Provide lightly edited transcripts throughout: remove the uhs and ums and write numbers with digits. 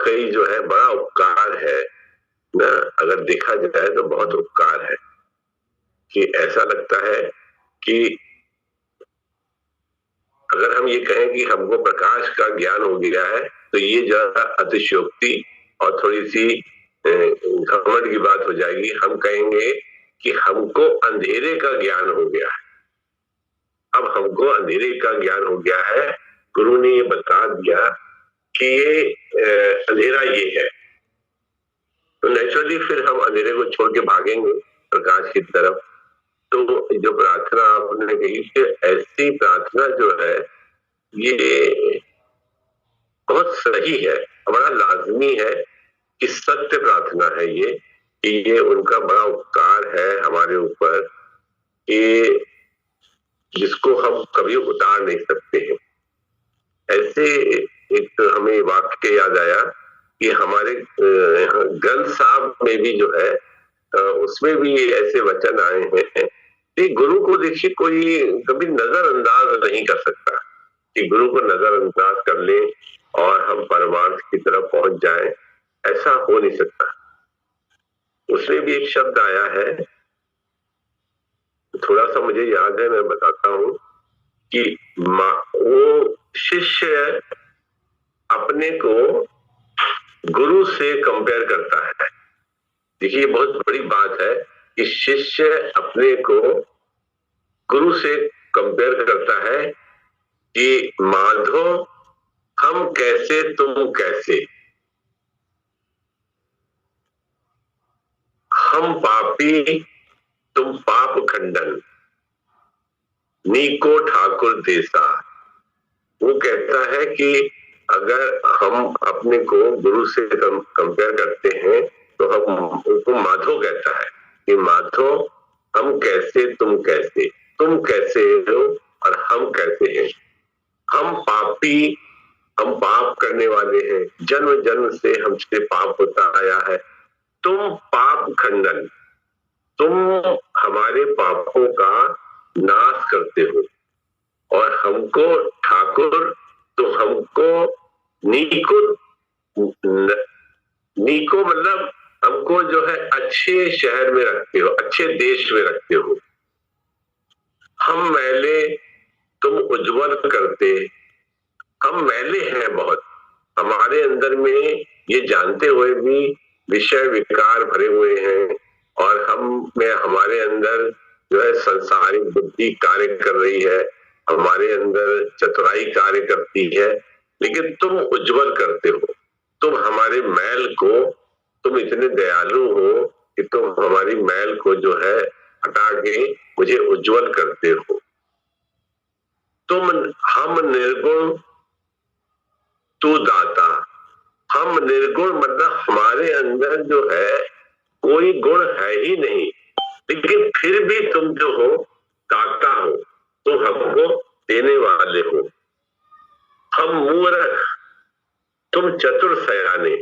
वाकई जो है बड़ा उपकार है ना, अगर देखा जाए तो बहुत उपकार है कि ऐसा लगता है कि अगर हम ये कहें कि हमको प्रकाश का ज्ञान हो गया है तो ये जरा अतिशयोक्ति और थोड़ी सी घमंड की बात हो जाएगी। हम कहेंगे कि हमको अंधेरे का ज्ञान हो गया है। अब हमको अंधेरे का ज्ञान हो गया है, गुरु ने ये बता दिया कि ये अंधेरा ये है, तो नेचुरली फिर हम अंधेरे को छोड़ के भागेंगे प्रकाश की तरफ। तो जो प्रार्थना आपने कही कि ऐसी प्रार्थना जो है ये बहुत सही है, बड़ा लाजमी है कि सत्य प्रार्थना है ये, कि ये उनका बड़ा उपकार है हमारे ऊपर कि जिसको हम कभी उतार नहीं सकते हैं। ऐसे एक हमें वाक्य याद आया कि हमारे ग्रंथ साहब में भी जो है उसमें भी ऐसे वचन आए हैं कि गुरु को देखिए कोई कभी नजरअंदाज नहीं कर सकता, कि गुरु को नजरअंदाज कर ले और हम परमार्थ की तरफ पहुंच जाएं, ऐसा हो नहीं सकता। उसमें भी एक शब्द आया है, थोड़ा सा मुझे याद है, मैं बताता हूं कि वो शिष्य अपने को गुरु से कंपेयर करता है। देखिए बहुत बड़ी बात है कि शिष्य अपने को गुरु से कंपेयर करता है कि माधो हम कैसे तुम कैसे, हम पापी तुम पाप खंडन, नीको ठाकुर देसा। वो कहता है कि अगर हम अपने को गुरु से कंपेयर करते हैं तो हम उनको माधो कहता है कि माधो हम कैसे तुम कैसे हो और हम कैसे हैं। हम पापी, हम पाप करने वाले हैं, जन्म जन्म से हमसे पाप होता आया है। तुम पाप खंडन, तुम हमारे पापों का नाश करते हो, और हमको ठाकुर, तो हमको नीको, नीको मतलब हमको जो है अच्छे शहर में रखते हो, अच्छे देश में रखते हो। हम मैले तुम उज्जवल करते, हम मैले हैं बहुत, हमारे अंदर में ये जानते हुए भी विषय विकार भरे हुए हैं, और हम में हमारे अंदर जो है संसारिक बुद्धि कार्य कर रही है, हमारे अंदर चतुराई कार्य करती है, लेकिन तुम उज्जवल करते हो। तुम हमारे मैल को, तुम इतने दयालु हो कि तुम हमारी मैल को जो है हटा के मुझे उज्जवल करते हो। तुम, हम निर्गुण तू दाता, हम निर्गुण मतलब हमारे अंदर जो है कोई गुण है ही नहीं, लेकिन फिर भी तुम जो हो दाता हो, तुम हमको देने वाले हो। हम मूर्ख तुम चतुर सयाने,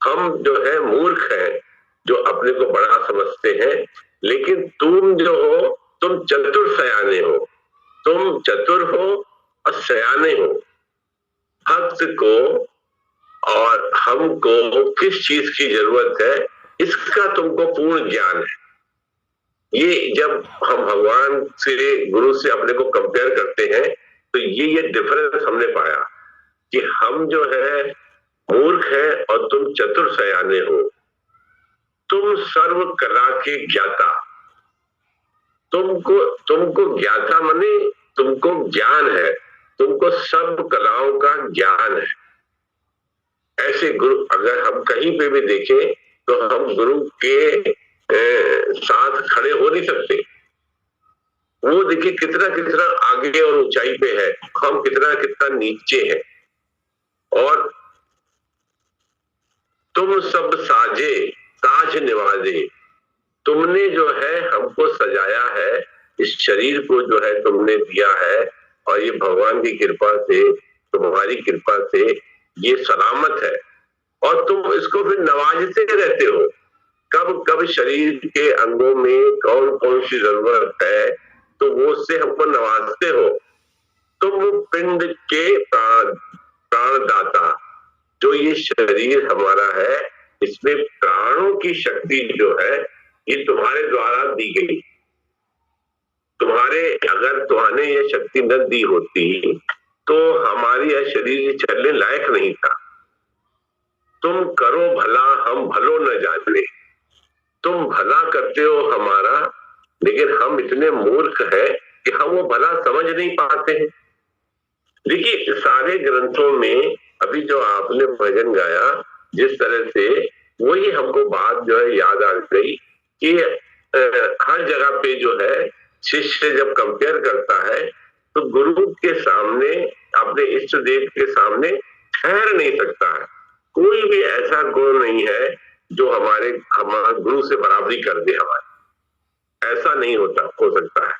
हम जो है मूर्ख हैं जो अपने को बड़ा समझते हैं, लेकिन तुम जो हो तुम चतुर सयाने हो, तुम चतुर हो और सयाने हो। भक्त को और हमको किस चीज की जरूरत है इसका तुमको पूर्ण ज्ञान है। ये जब हम भगवान से, गुरु से अपने को कंपेयर करते हैं तो ये डिफरेंस हमने पाया कि हम जो है मूर्ख है और तुम चतुर सयाने हो। तुम सर्व कला के ज्ञाता, तुमको ज्ञाता माने तुमको ज्ञान है, तुमको सब कलाओं का ज्ञान है। ऐसे गुरु अगर हम कहीं पे भी देखें तो हम गुरु के साथ खड़े हो नहीं सकते। वो देखिए कितना कितना आगे और ऊंचाई पे है, हम कितना कितना नीचे हैं। और तुम सब साजे साज निवाजे, तुमने जो है हमको सजाया है, इस शरीर को जो है तुमने दिया है, और ये भगवान की कृपा से, तुम्हारी कृपा से ये सलामत है, और तुम इसको फिर नवाजते रहते हो। कब कब शरीर के अंगों में कौन कौन सी जरूरत है तो वो उससे हमको नवाजते हो। तुम पिंड के प्राणदाता, जो ये शरीर हमारा है, इसमें प्राणों की शक्ति जो है ये तुम्हारे द्वारा दी गई। तुम्हारे अगर तुम्हारे ये शक्ति न दी होती तो हमारी यह शरीर चलने लायक नहीं था। तुम करो भला हम भलो न जाने, तुम भला करते हो हमारा, लेकिन हम इतने मूर्ख हैं कि हम वो भला समझ नहीं पाते हैं। देखिए सारे ग्रंथों में अभी जो आपने भजन गाया जिस तरह से, वही हमको बात जो है याद आ गई कि हर जगह पे जो है शिष्य जब कंपेयर करता है तो गुरु के सामने, अपने इष्ट देव के सामने ठहर नहीं सकता है। कोई भी ऐसा गुण नहीं है जो हमारे गुरु से बराबरी कर दे हमारी, ऐसा नहीं हो सकता है।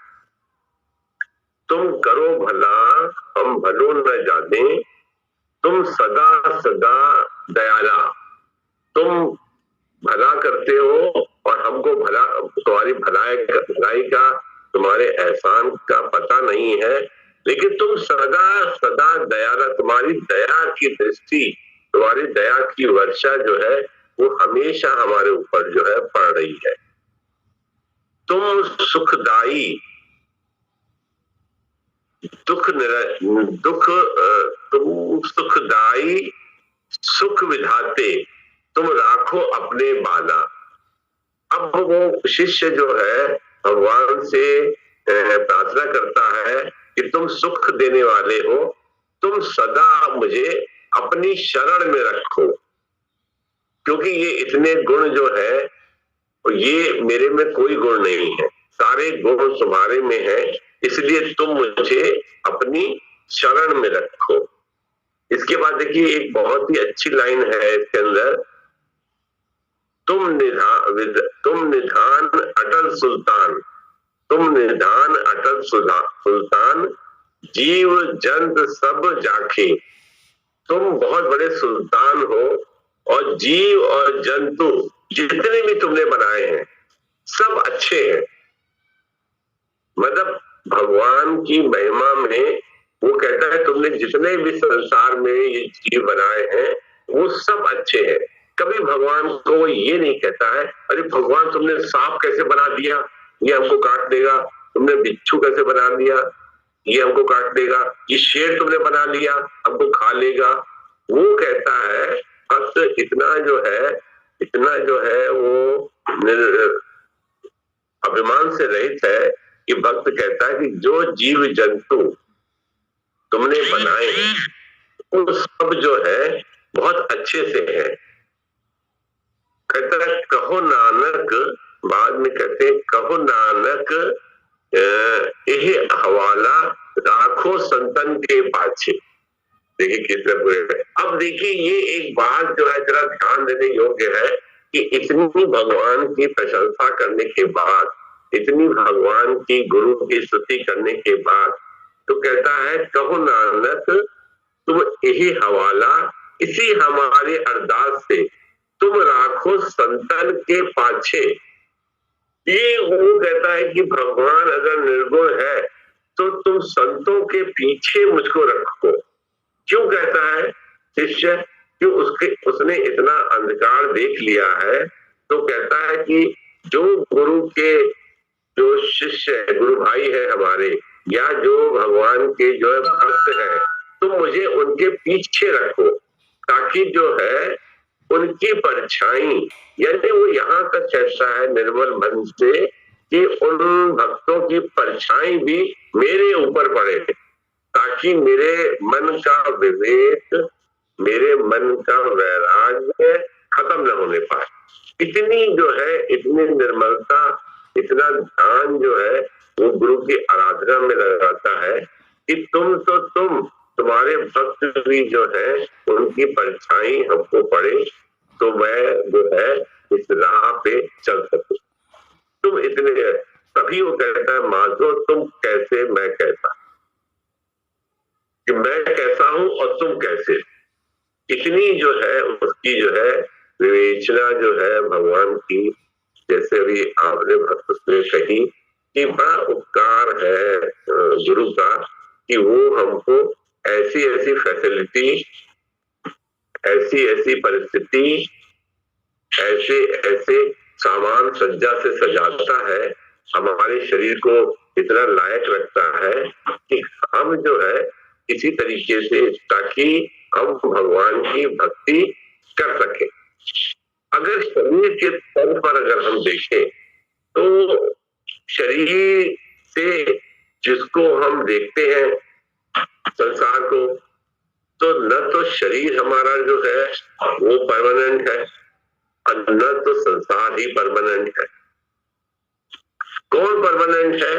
तुम करो भला हम भलो न जाने, तुम सदा सदा दयाला, तुम भला करते हो और हमको भला, तुम्हारी भलाई का, तुम्हारे एहसान का पता नहीं है, लेकिन तुम सदा सदा दयाला, तुम्हारी दया की दृष्टि, तुम्हारी दया की वर्षा जो है वो हमेशा हमारे ऊपर जो है पड़ रही है। तुम सुखदाई, तुम सुखदाई सुख विधाते, तुम राखो अपने बाला। अब वो शिष्य जो है भगवान से प्रार्थना करता है कि तुम सुख देने वाले हो, तुम सदा मुझे अपनी शरण में रखो, क्योंकि ये इतने गुण जो है ये मेरे में कोई गुण नहीं है, सारे गुण तुम्हारे में है, इसलिए तुम मुझे अपनी शरण में रखो। इसके बाद देखिए एक बहुत ही अच्छी लाइन है इसके अंदर, तुम निधान अटल सुल्तान, तुम निधान अटल सुल्तान, जीव जंत सब जाखे। तुम बहुत बड़े सुल्तान हो और जीव और जंतु जितने भी तुमने बनाए हैं सब अच्छे हैं। मतलब भगवान की महिमा में वो कहता है तुमने जितने भी संसार में ये जीव बनाए हैं वो सब अच्छे हैं। कभी भगवान को वो ये नहीं कहता है अरे भगवान तुमने सांप कैसे बना दिया, ये हमको काट देगा, तुमने बिच्छू कैसे बना दिया, ये हमको काट देगा, ये शेर तुमने बना लिया हमको खा लेगा। वो कहता है भक्त इतना जो है वो अभिमान से रहित है कि भक्त कहता है कि जो जीव जंतु तुमने बनाए हैं वो सब जो है बहुत अच्छे से है। कहता है कहो नानक, बाद में कहते हैं कहो नानक यह हवाला राखो संतन के पाछे। देखिए कितने बुरे। अब देखिए ये एक बात जो है जरा ध्यान देने योग्य है कि इतनी भगवान की प्रशंसा करने के बाद, इतनी भगवान की गुरु की स्तुति करने के बाद तो कहता है कहो नानक तुम यही हवाला, इसी हमारे अरदास से तुम राखो संतन के पाछे। ये वो कहता है कि भगवान अगर निर्गुण है तो तुम संतों के पीछे मुझको रखो। क्यों कहता है शिष्य, क्यों उसने इतना अंधकार देख लिया है, तो कहता है कि जो गुरु के जो शिष्य है, गुरु भाई है हमारे, या जो भगवान के जो है भक्त है, तुम मुझे उनके पीछे रखो ताकि जो है उनकी परछाई, यानी वो यहाँ तक कहता है निर्मल मन से कि उन भक्तों की परछाई भी मेरे ऊपर पड़े, ताकि मेरे मन का विवेक, मेरे मन का वैराग्य खत्म न होने पाए। इतनी जो है, इतनी निर्मलता, इतना ध्यान जो है वो गुरु की आराधना में लगाता है कि तुम्हारे भक्त भी जो है उनकी परछाई हमको पड़े तो मैं जो है इस राह पे चल सकूं। तुम इतने, तभी वो कहता है माधो तुम कैसे मैं कैसा, कि मैं कैसा हूं और तुम कैसे। इतनी जो है उसकी जो है विवेचना जो है भगवान की, जैसे अभी आपने भक्त से कही कि बड़ा उपकार है गुरु का कि वो हमको ऐसी ऐसी फैसिलिटी, ऐसी ऐसी परिस्थिति, ऐसे ऐसे सामान सज्जा से सजाता है, हमारे शरीर को इतना लायक रखता है कि हम जो है इसी तरीके से, ताकि हम भगवान की भक्ति कर सके। अगर शरीर के तल पर अगर हम देखें तो शरीर से जिसको हम देखते हैं संसार को, तो न तो शरीर हमारा जो है वो परमानेंट है और न तो संसार ही परमानेंट है। कौन परमानेंट है?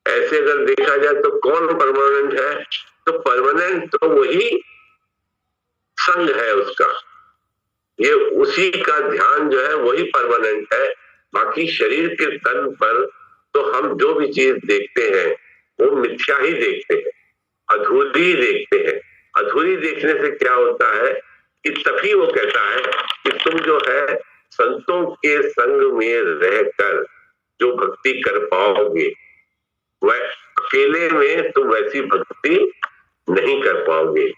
ऐसे अगर देखा जाए तो कौन परमानेंट है? तो परमानेंट तो वही संग है उसका, ये उसी का ध्यान जो है वही परमानेंट है। बाकी शरीर के तन पर तो हम जो भी चीज देखते हैं वो मिथ्या ही देखते हैं, अधूरी देखते हैं। अधूरी देखने से क्या होता है कि तभी वो कहता है कि तुम जो है संतों के संग में रहकर जो भक्ति कर पाओगे, वह अकेले में तुम वैसी भक्ति नहीं कर पाओगे।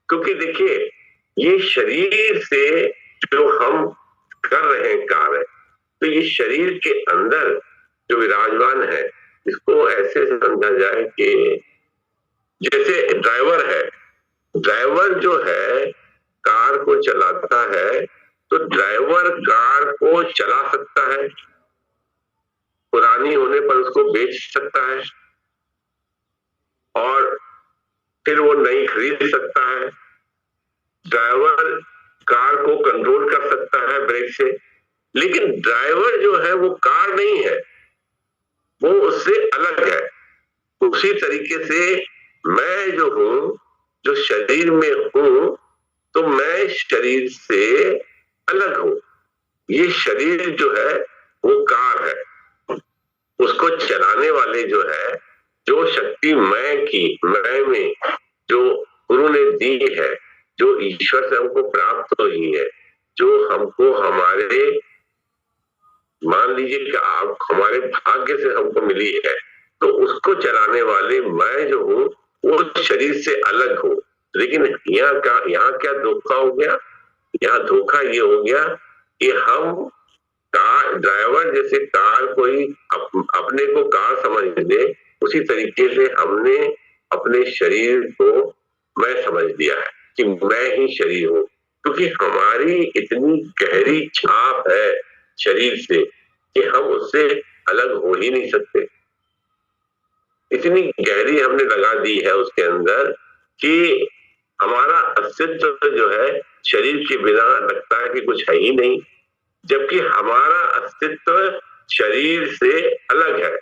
क्योंकि देखिए, ये शरीर से जो हम कर रहे हैं कार्य, तो ये शरीर के अंदर जो विराजमान है, इसको ऐसे समझा जाए कि जैसे ड्राइवर है, ड्राइवर जो है कार को चलाता है, तो ड्राइवर कार को चला सकता है, पुरानी होने पर उसको बेच सकता है और फिर वो नई खरीद सकता है। ड्राइवर कार को कंट्रोल कर सकता है ब्रेक से, लेकिन ड्राइवर जो है वो कार नहीं है, वो उससे अलग है। उसी तरीके से मैं जो हूं, जो शरीर में हूं, तो मैं शरीर से अलग हूं। ये शरीर जो है वो कार है, उसको चलाने वाले जो है, जो शक्ति मैं की, मैं में जो गुरु ने दी है, जो ईश्वर से हमको प्राप्त हुई है, जो हमको हमारे, मान लीजिए कि आप हमारे भाग्य से हमको मिली है, तो उसको चलाने वाले मैं जो हूँ वो शरीर से अलग हूँ। लेकिन यहाँ क्या धोखा हो गया? यहाँ धोखा ये हो गया कि हम कार ड्राइवर जैसे कार कोई अपने को कार समझ ले, उसी तरीके से हमने अपने शरीर को मैं समझ लिया है कि मैं ही शरीर हूँ। क्योंकि हमारी इतनी गहरी छाप है शरीर से कि हम उससे अलग हो ही नहीं सकते। इतनी गहरी हमने लगा दी है उसके अंदर कि हमारा अस्तित्व जो है शरीर के बिना लगता है कि कुछ है ही नहीं, जबकि हमारा अस्तित्व शरीर से अलग है।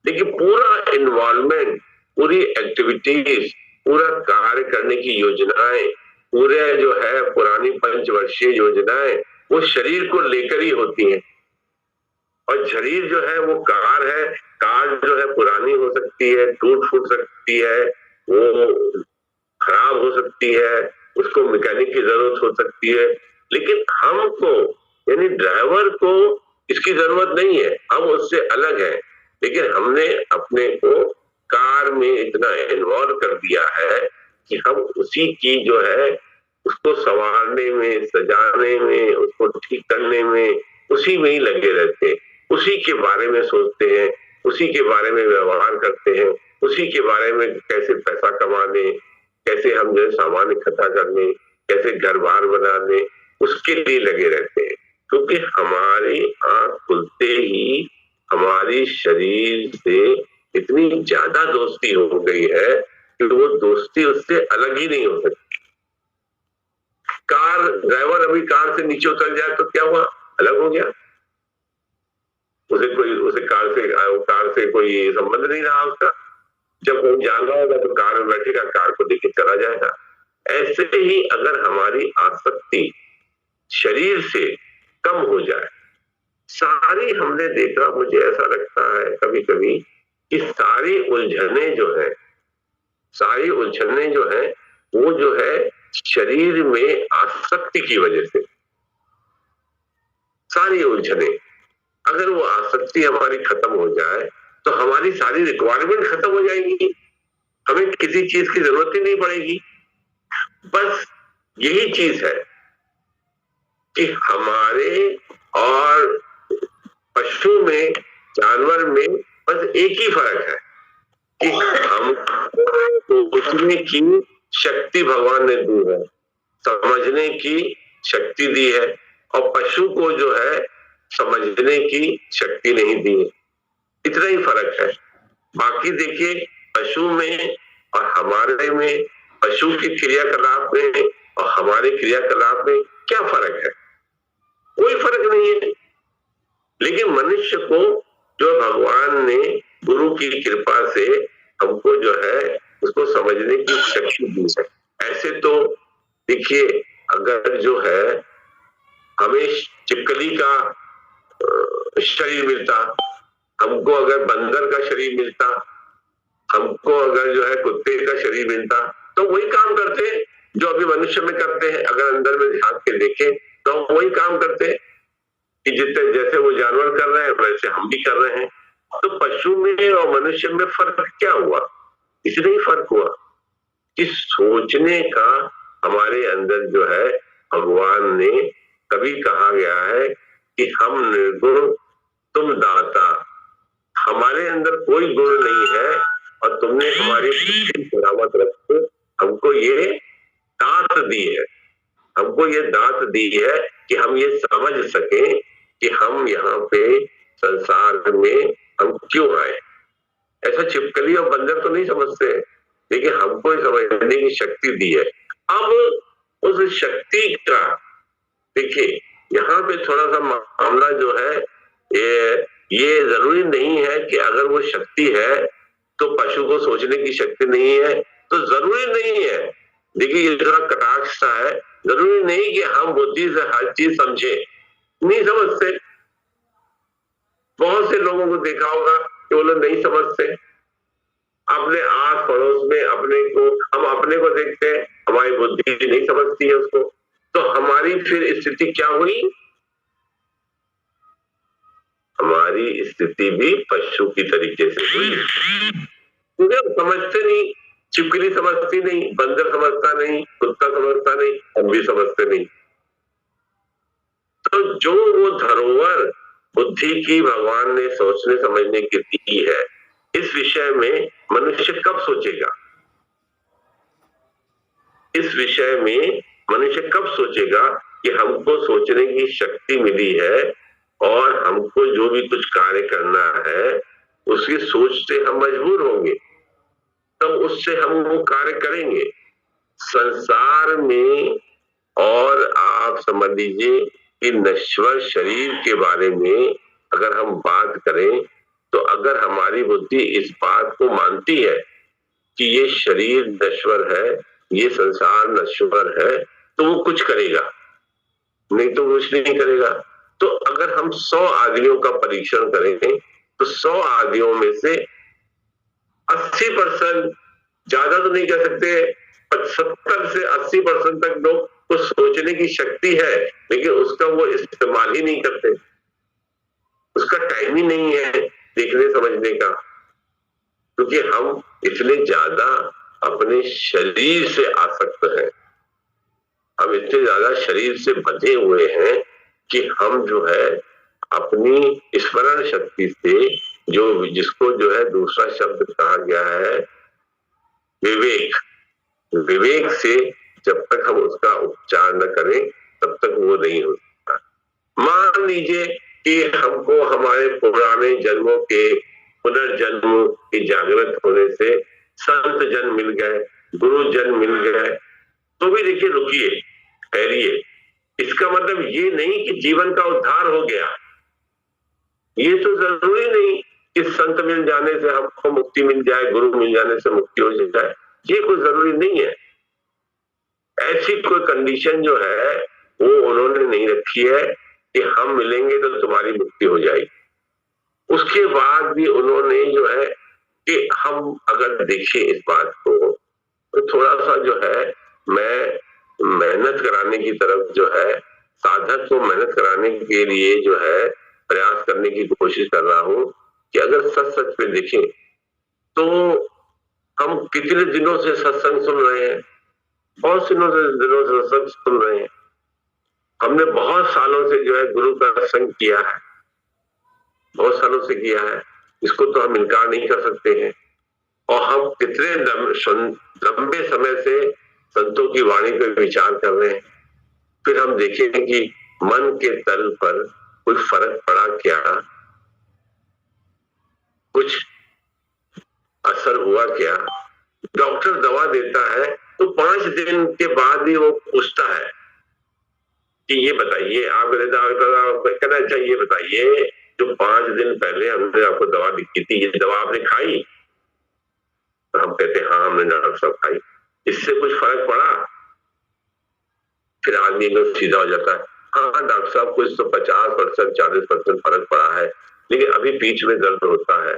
लेकिन पूरा इन्वॉल्वमेंट, पूरी एक्टिविटीज, पूरा कार्य करने की योजनाएं, पूरे जो है पुरानी पंचवर्षीय योजनाएं, वो शरीर को लेकर ही होती हैं। और शरीर जो है वो कार है, कार जो है पुरानी हो सकती है, टूट फूट सकती है, वो खराब हो सकती है, उसको मैकेनिक की जरूरत हो सकती है। लेकिन हमको, यानी ड्राइवर को इसकी जरूरत नहीं है, हम उससे अलग हैं। लेकिन हमने अपने को कार में इतना इन्वॉल्व कर दिया है कि हम उसी की जो है उसको संवारने में, सजाने में, उसको ठीक करने में, उसी में ही लगे रहते हैं, उसी के बारे में सोचते हैं, उसी के बारे में व्यवहार करते हैं, उसी के बारे में कैसे पैसा कमाने, कैसे हम जो सामान इकट्ठा करने, कैसे घर बार बनाने, उसके लिए लगे रहते हैं। क्योंकि हमारी आंख खुलते ही हमारी शरीर से इतनी ज्यादा दोस्ती हो गई है कि वो दोस्ती उससे अलग ही नहीं हो सकती। कार ड्राइवर अभी कार से नीचे उतर जाए तो क्या हुआ? अलग हो गया, उसे कार से कोई संबंध नहीं रहा उसका। जब वो जान रहा होगा तो कार में बैठेगा, कार को लेके चला जाएगा। ऐसे ही अगर हमारी आसक्ति शरीर से कम हो जाए, सारी हमने देखा, मुझे ऐसा लगता है कभी कभी कि सारी उलझने जो है वो जो है शरीर में आसक्ति की वजह से, सारी उलझने, अगर वो आसक्ति हमारी खत्म हो जाए तो हमारी सारी रिक्वायरमेंट खत्म हो जाएगी, हमें किसी चीज की जरूरत ही नहीं पड़ेगी। बस यही चीज है कि हमारे और पशु में, जानवर में बस एक ही फर्क है कि हम सोचने की शक्ति भगवान ने दी है, समझने की शक्ति दी है, और पशु को जो है समझने की शक्ति नहीं दी है। इतना ही फर्क है। बाकी देखिए, पशु में और हमारे में, पशु के क्रियाकलाप में और हमारे क्रियाकलाप में क्या फर्क है? कोई फर्क नहीं है। लेकिन मनुष्य को जो भगवान ने गुरु की कृपा से हमको जो है उसको समझने की शक्ति दी है। ऐसे तो देखिए, अगर जो है हमें छिपकली का शरीर मिलता, हमको अगर बंदर का शरीर मिलता, हमको अगर जो है कुत्ते का शरीर मिलता, तो वही काम करते जो अभी मनुष्य में करते हैं। अगर अंदर में झांक के देखें तो वही काम करते कि जितने जैसे वो जानवर कर रहे हैं वैसे हम भी कर रहे हैं। तो पशु में और मनुष्य में फर्क क्या हुआ? इसलिए ही फर्क हुआ कि सोचने का हमारे अंदर जो है भगवान ने, कभी कहा गया है कि हम निर्गुण तुम दाता, हमारे अंदर कोई गुण नहीं है और तुमने हमारी सलामत रखते हमको ये दात दी है, हमको ये दात दी है कि हम ये समझ सके कि हम यहाँ पे संसार में हम क्यों आए। ऐसा छिपकली और बंदर तो नहीं समझते, लेकिन हमको समझने की शक्ति दी है। अब उस शक्ति का देखिए, यहाँ पे थोड़ा सा मामला जो है, ये जरूरी नहीं है कि अगर वो शक्ति है तो पशु को सोचने की शक्ति नहीं है, तो जरूरी नहीं है। देखिए, ये थोड़ा कटाक्ष सा है। जरूरी नहीं कि हम बुद्धि से हर चीज समझे, नहीं समझते। बहुत से लोगों को देखा होगा कि वो लोग नहीं समझते। अपने आस पड़ोस में अपने को, हम अपने को देखते हैं, हमारी बुद्धि नहीं समझती है उसको, तो हमारी फिर स्थिति क्या हुई? हमारी स्थिति भी पशु की तरीके से हुई। समझते नहीं, छिपकली समझती नहीं, बंदर समझता नहीं, कुत्ता समझता नहीं, हम भी समझते नहीं। तो जो वो धरोहर बुद्धि की भगवान ने सोचने समझने की दी है, इस विषय में मनुष्य कब सोचेगा? इस विषय में मनुष्य कब सोचेगा कि हमको सोचने की शक्ति मिली है और हमको जो भी कुछ कार्य करना है उसकी सोच से हम मजबूर होंगे, तब उससे हम वो कार्य करेंगे। संसार में, और आप समझ लीजिए कि नश्वर शरीर के बारे में अगर हम बात करें, तो अगर हमारी बुद्धि इस बात को मानती है कि ये शरीर नश्वर है, ये संसार नश्वर है, तो वो कुछ करेगा, नहीं तो कुछ नहीं करेगा। तो अगर हम 100 आदमियों का परीक्षण करें तो 100 आदमियों में से 80%, ज्यादा तो नहीं कह सकते, 70 से 80% तक लोग को सोचने की शक्ति है, लेकिन उसका वो इस्तेमाल ही नहीं करते, उसका टाइम ही नहीं है देखने समझने का, क्योंकि हम इतने ज्यादा अपने शरीर से आसक्त हैं, हम इतने ज्यादा शरीर से बंधे हुए हैं कि हम जो है अपनी स्मरण शक्ति से, जो जिसको जो है दूसरा शब्द कहा गया है विवेक, विवेक से जब तक हम उसका उपचार न करें तब तक वो नहीं होता। मान लीजिए कि हमको हमारे पुराने जन्मों के पुनर्जन्म की जागृत होने से संत जन मिल गए, गुरु जन मिल गए, तो भी देखिए रुकिए, ठहरिए, इसका मतलब ये नहीं कि जीवन का उद्धार हो गया। ये तो जरूरी नहीं कि संत मिल जाने से हमको मुक्ति मिल जाए, गुरु मिल जाने से मुक्ति हो जाए, ये कोई जरूरी नहीं है। ऐसी कोई कंडीशन जो है वो उन्होंने नहीं रखी है कि हम मिलेंगे तो तुम्हारी मुक्ति हो जाएगी। उसके बाद भी उन्होंने जो है कि हम अगर देखें इस बात को, तो थोड़ा सा जो है मैं मेहनत कराने की तरफ जो है, साधक को मेहनत कराने के लिए जो है प्रयास करने की कोशिश कर रहा हूं कि अगर सच में देखें तो हम कितने दिनों से सत्संग सुन रहे हैं, बहुत दिनों से सब सुन रहे हैं। हमने बहुत सालों से जो है गुरु का संग किया है, बहुत सालों से किया है, इसको तो हम इनकार नहीं कर सकते हैं। और हम कितने लंबे समय से संतों की वाणी पर विचार कर रहे हैं। फिर हम देखेंगे कि मन के तल पर कोई फर्क पड़ा क्या, कुछ असर हुआ क्या। डॉक्टर दवा देता है तो 5 दिन के बाद ही वो पूछता है कि ये बताइए आप कहना चाहिए, बताइए जो 5 दिन पहले हमने आपको दवा लिखी थी, ये दवा आपने खाई? तो हम कहते हैं हाँ हमने डॉक्टर साहब खाई। इससे कुछ फर्क पड़ा? फिर आदमी एकदम सीधा हो जाता है, हाँ डॉक्टर साहब कुछ तो 50% 40% फर्क पड़ा है, लेकिन अभी पीठ में दर्द होता है।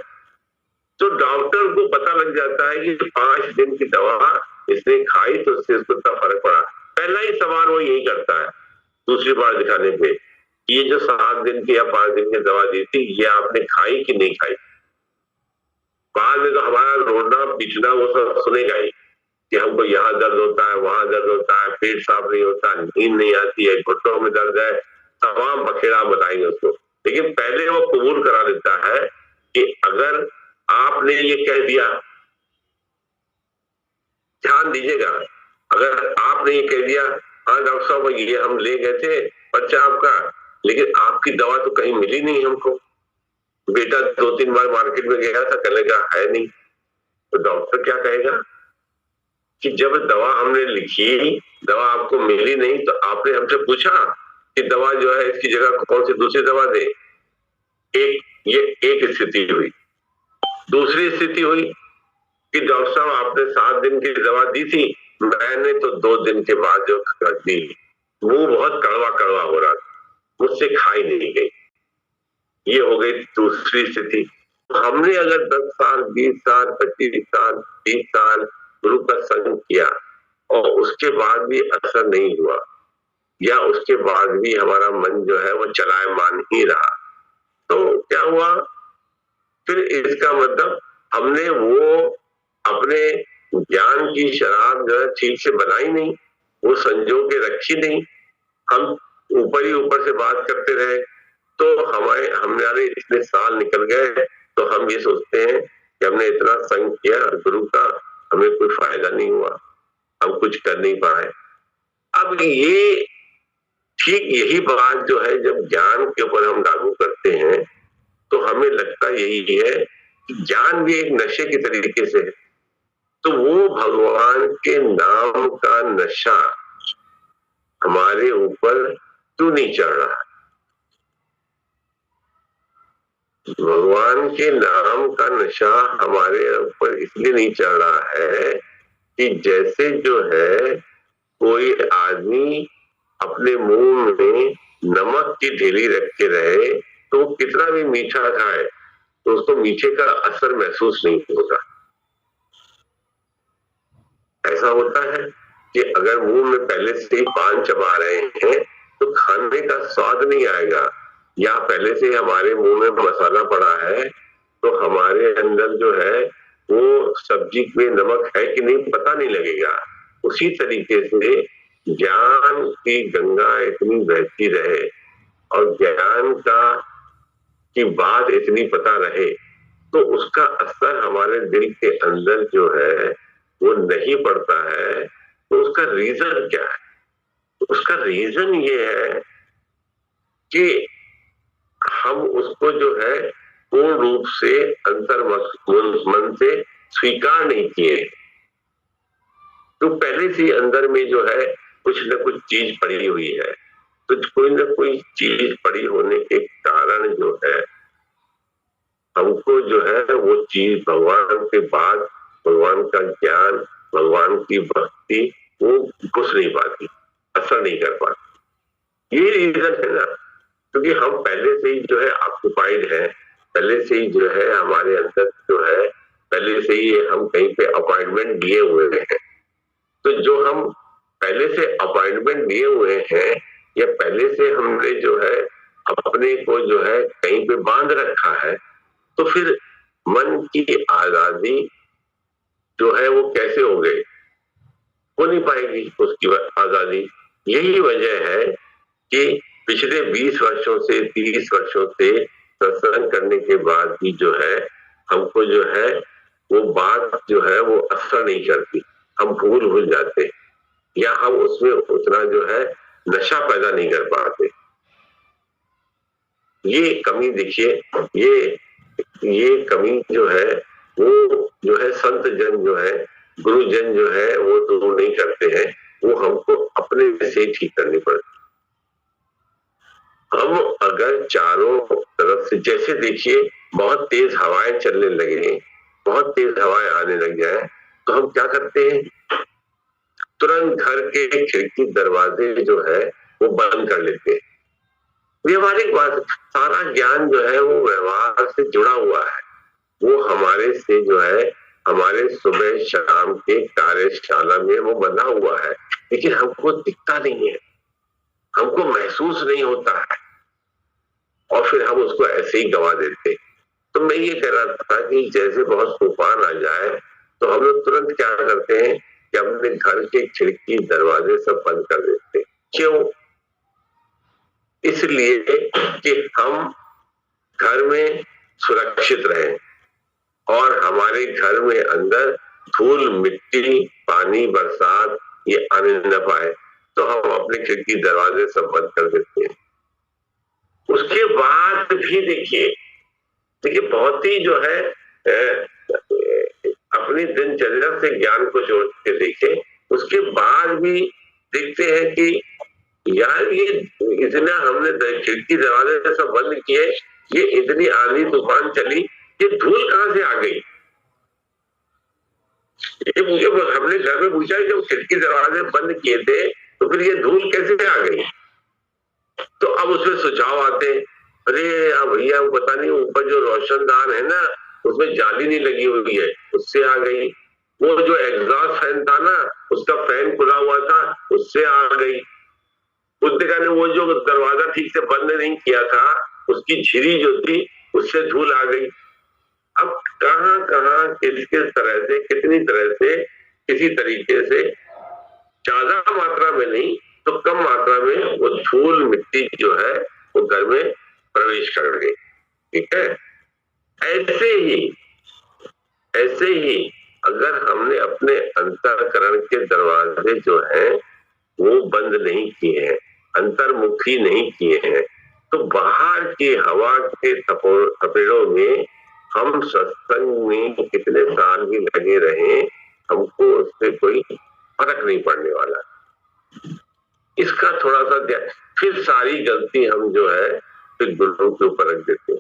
तो डॉक्टर को पता लग जाता है कि 5 दिन की दवा इसने खाई तो उससे इसको इतना फर्क पड़ा। पहला ही सवाल वो यही करता है दूसरी बार दिखाने पे, ये जो 7 दिन की या 5 दिन की दवा दी थी ये आपने खाई कि नहीं खाई। बाद में तो हमारा रोना पीटना वो सब सुनेगा ही कि हमको यहाँ दर्द होता है, वहां दर्द होता है, पेट साफ नहीं होता, नींद नहीं आती है, घुटनों में दर्द है, तमाम बखेड़ा बताएंगे उसको। लेकिन पहले वो कबूल करा देता है कि अगर आपने ये कह दिया, ध्यान दीजिएगा, अगर आपने ये कह दिया हाँ डॉक्टर साहब ये हम ले गए थे बच्चा आपका, लेकिन आपकी दवा तो कहीं मिली नहीं हमको, बेटा 2-3 बार मार्केट में गया था, कहेगा है नहीं, तो डॉक्टर क्या कहेगा कि जब दवा हमने लिखी, दवा आपको मिली नहीं, तो आपने हमसे पूछा कि दवा जो है इसकी जगह कौन सी दूसरी दवा दे। ये एक स्थिति हुई। दूसरी स्थिति हुई कि डॉक्टर साहब आपने 7 दिन की दवा दी थी, मैंने तो 2 दिन के बाद जो दी, मुंह बहुत कड़वा कड़वा हो रहा था, मुझसे खाई नहीं गई। ये हो गई दूसरी स्थिति। हमने अगर 10 साल 20 साल 25 साल 30 साल गुरु का संग किया और उसके बाद भी असर नहीं हुआ, या उसके बाद भी हमारा मन जो है वो चलायमान ही रहा, तो क्या हुआ? फिर इसका मतलब हमने वो अपने ज्ञान की शराब जो है ठीक से बनाई नहीं, वो संजो के रखी नहीं, हम ऊपर ही ऊपर से बात करते रहे, तो हमारे इतने साल निकल गए, तो हम ये सोचते हैं कि हमने इतना संग किया गुरु का, हमें कोई फायदा नहीं हुआ, हम कुछ कर नहीं पाए। अब ये ठीक यही बात जो है जब ज्ञान के ऊपर हम लागू करते हैं तो हमें लगता यही है कि ज्ञान भी एक नशे की तरीके से है। तो वो भगवान के नाम का नशा हमारे ऊपर क्यों नहीं चढ़ रहा? भगवान के नाम का नशा हमारे ऊपर इसलिए नहीं चढ़ रहा है कि जैसे जो है कोई आदमी अपने मुंह में नमक की ढेली रख के रहे तो वो कितना भी मीठा खाए तो उसको मीठे का असर महसूस नहीं होगा। ऐसा होता है कि अगर मुंह में पहले से ही पान चबा रहे हैं तो खाने का स्वाद नहीं आएगा, या पहले से हमारे मुंह में मसाला पड़ा है तो हमारे अंदर जो है वो सब्जी में नमक है कि नहीं पता नहीं लगेगा। उसी तरीके से ज्ञान की गंगा इतनी बहती रहे और ज्ञान की बात इतनी पता रहे तो उसका असर हमारे दिल के अंदर जो है वो नहीं पड़ता है। तो उसका रीजन क्या है? उसका रीजन ये है कि हम उसको जो है पूर्ण रूप से अंतर मन से स्वीकार नहीं किए। तो पहले से अंदर में जो है कुछ न कुछ चीज पड़ी हुई है, तो कोई न कोई चीज पड़ी होने के कारण जो है हमको जो है वो चीज भगवान के बाद भगवान का ज्ञान भगवान की भक्ति वो घुस नहीं पाती, असर नहीं कर पाती। ये रीजन है ना, क्योंकि हम पहले से ही जो है ऑक्युपाइड है, पहले से ही जो है हमारे अंदर जो है पहले से ही हम कहीं पे अपॉइंटमेंट लिए हुए हैं। तो जो हम पहले से अपॉइंटमेंट लिए हुए हैं या पहले से हमने जो है अपने को जो है कहीं पे बांध रखा है, तो फिर मन की आजादी जो है वो कैसे हो गई? हो नहीं पाएगी उसकी आजादी। यही वजह है कि पिछले 20 वर्षों से 30 वर्षों से सत्संग करने के बाद भी जो है हमको जो है वो बात जो है वो असर नहीं करती, हम भूल जाते हैं या हम उसमें उतना जो है नशा पैदा नहीं कर पाते। ये कमी देखिए, ये कमी जो है वो जो है संत जन जो है, गुरुजन जो है वो तो नहीं करते हैं, वो हमको अपने से ठीक करनी पड़ती। हम अगर चारों तरफ से, जैसे देखिए बहुत तेज हवाएं चलने लगे, बहुत तेज हवाएं आने लग जाए तो हम क्या करते हैं, तुरंत घर के खिड़की दरवाजे जो है वो बंद कर लेते हैं। व्यवहारिक बात, सारा ज्ञान जो है वो व्यवहार से जुड़ा हुआ है, वो हमारे से जो है हमारे सुबह शाम के कार्यशाला में वो बना हुआ है, लेकिन हमको दिखता नहीं है, हमको महसूस नहीं होता है और फिर हम उसको ऐसे ही गवा देते। तो मैं ये कह रहा था कि जैसे बहुत तूफान आ जाए तो हम लोग तुरंत क्या करते हैं कि अपने घर के खिड़की दरवाजे सब बंद कर देते हैं। क्यों? इसलिए कि हम घर में सुरक्षित रहें और हमारे घर में अंदर धूल मिट्टी पानी बरसात ये आने न पाए, तो हम अपने खिड़की दरवाजे सब बंद कर देते हैं। उसके बाद भी देखिए बहुत ही जो है अपनी दिनचर्या से ज्ञान को जोड़ के देखें, उसके बाद भी देखते हैं कि यार ये इतना हमने खिड़की दरवाजे सब बंद किए, ये इतनी आंधी तूफान चली, ये धूल कहां से आ गई? ये मुझे हमने घर में पूछा जब खिड़की दरवाजे बंद किए थे तो फिर ये धूल कैसे आ गई? तो अब उसमें सुझाव आते, अरे भैया वो पता नहीं ऊपर जो रोशनदान है ना उसमें जाली नहीं लगी हुई है, उससे आ गई। वो जो एग्जॉस्ट फैन था ना उसका फैन खुला हुआ था, उससे आ गई। बुद्धिका ने वो जो दरवाजा ठीक से बंद नहीं किया था उसकी झिरी जो थी उससे धूल आ गई। अब कहां कहां किस किस तरह से कितनी तरह से किसी तरीके से ज्यादा मात्रा में नहीं तो कम मात्रा में वो धूल मिट्टी जो है वो घर में प्रवेश कर गई। ठीक है, ऐसे ही अगर हमने अपने अंतःकरण के दरवाजे जो हैं वो बंद नहीं किए हैं, अंतर्मुखी नहीं किए हैं, तो बाहर की हवा के थपेड़ों में हम सत्संग में कितने साल भी लगे रहे, हमको उससे कोई फर्क नहीं पड़ने वाला। इसका थोड़ा सा ध्यान, फिर सारी गलती हम जो है फिर गुरु के ऊपर रख देते हैं।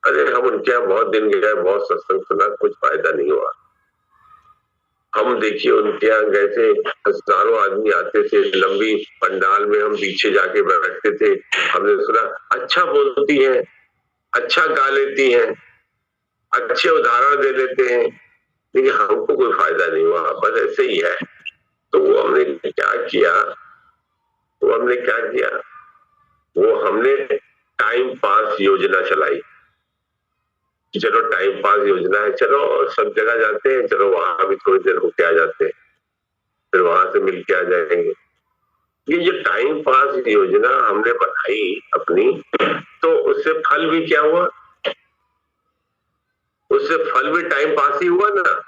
अरे हम उनके यहाँ बहुत दिन गए, बहुत सत्संग सुना, कुछ फायदा नहीं हुआ। हम देखिए उनके यहाँ गए थे, हजारों आदमी आते थे, लंबी पंडाल में हम पीछे जाके बैठते थे, हमने सुना अच्छा बोलती है, अच्छा गा लेती है, अच्छे उदाहरण दे लेते हैं, लेकिन हमको कोई फायदा नहीं हुआ, बस ऐसे ही है। तो वो हमने क्या किया, वो हमने टाइम पास योजना चलाई। चलो टाइम पास योजना है, चलो सब जगह जाते हैं, चलो वहां भी थोड़ी देर होके आ जाते हैं, फिर वहां से मिल के आ जाएंगे। ये जो टाइम पास योजना हमने बनाई अपनी, तो उससे फल भी क्या हुआ? उससे फल भी टाइम पास ही हुआ ना।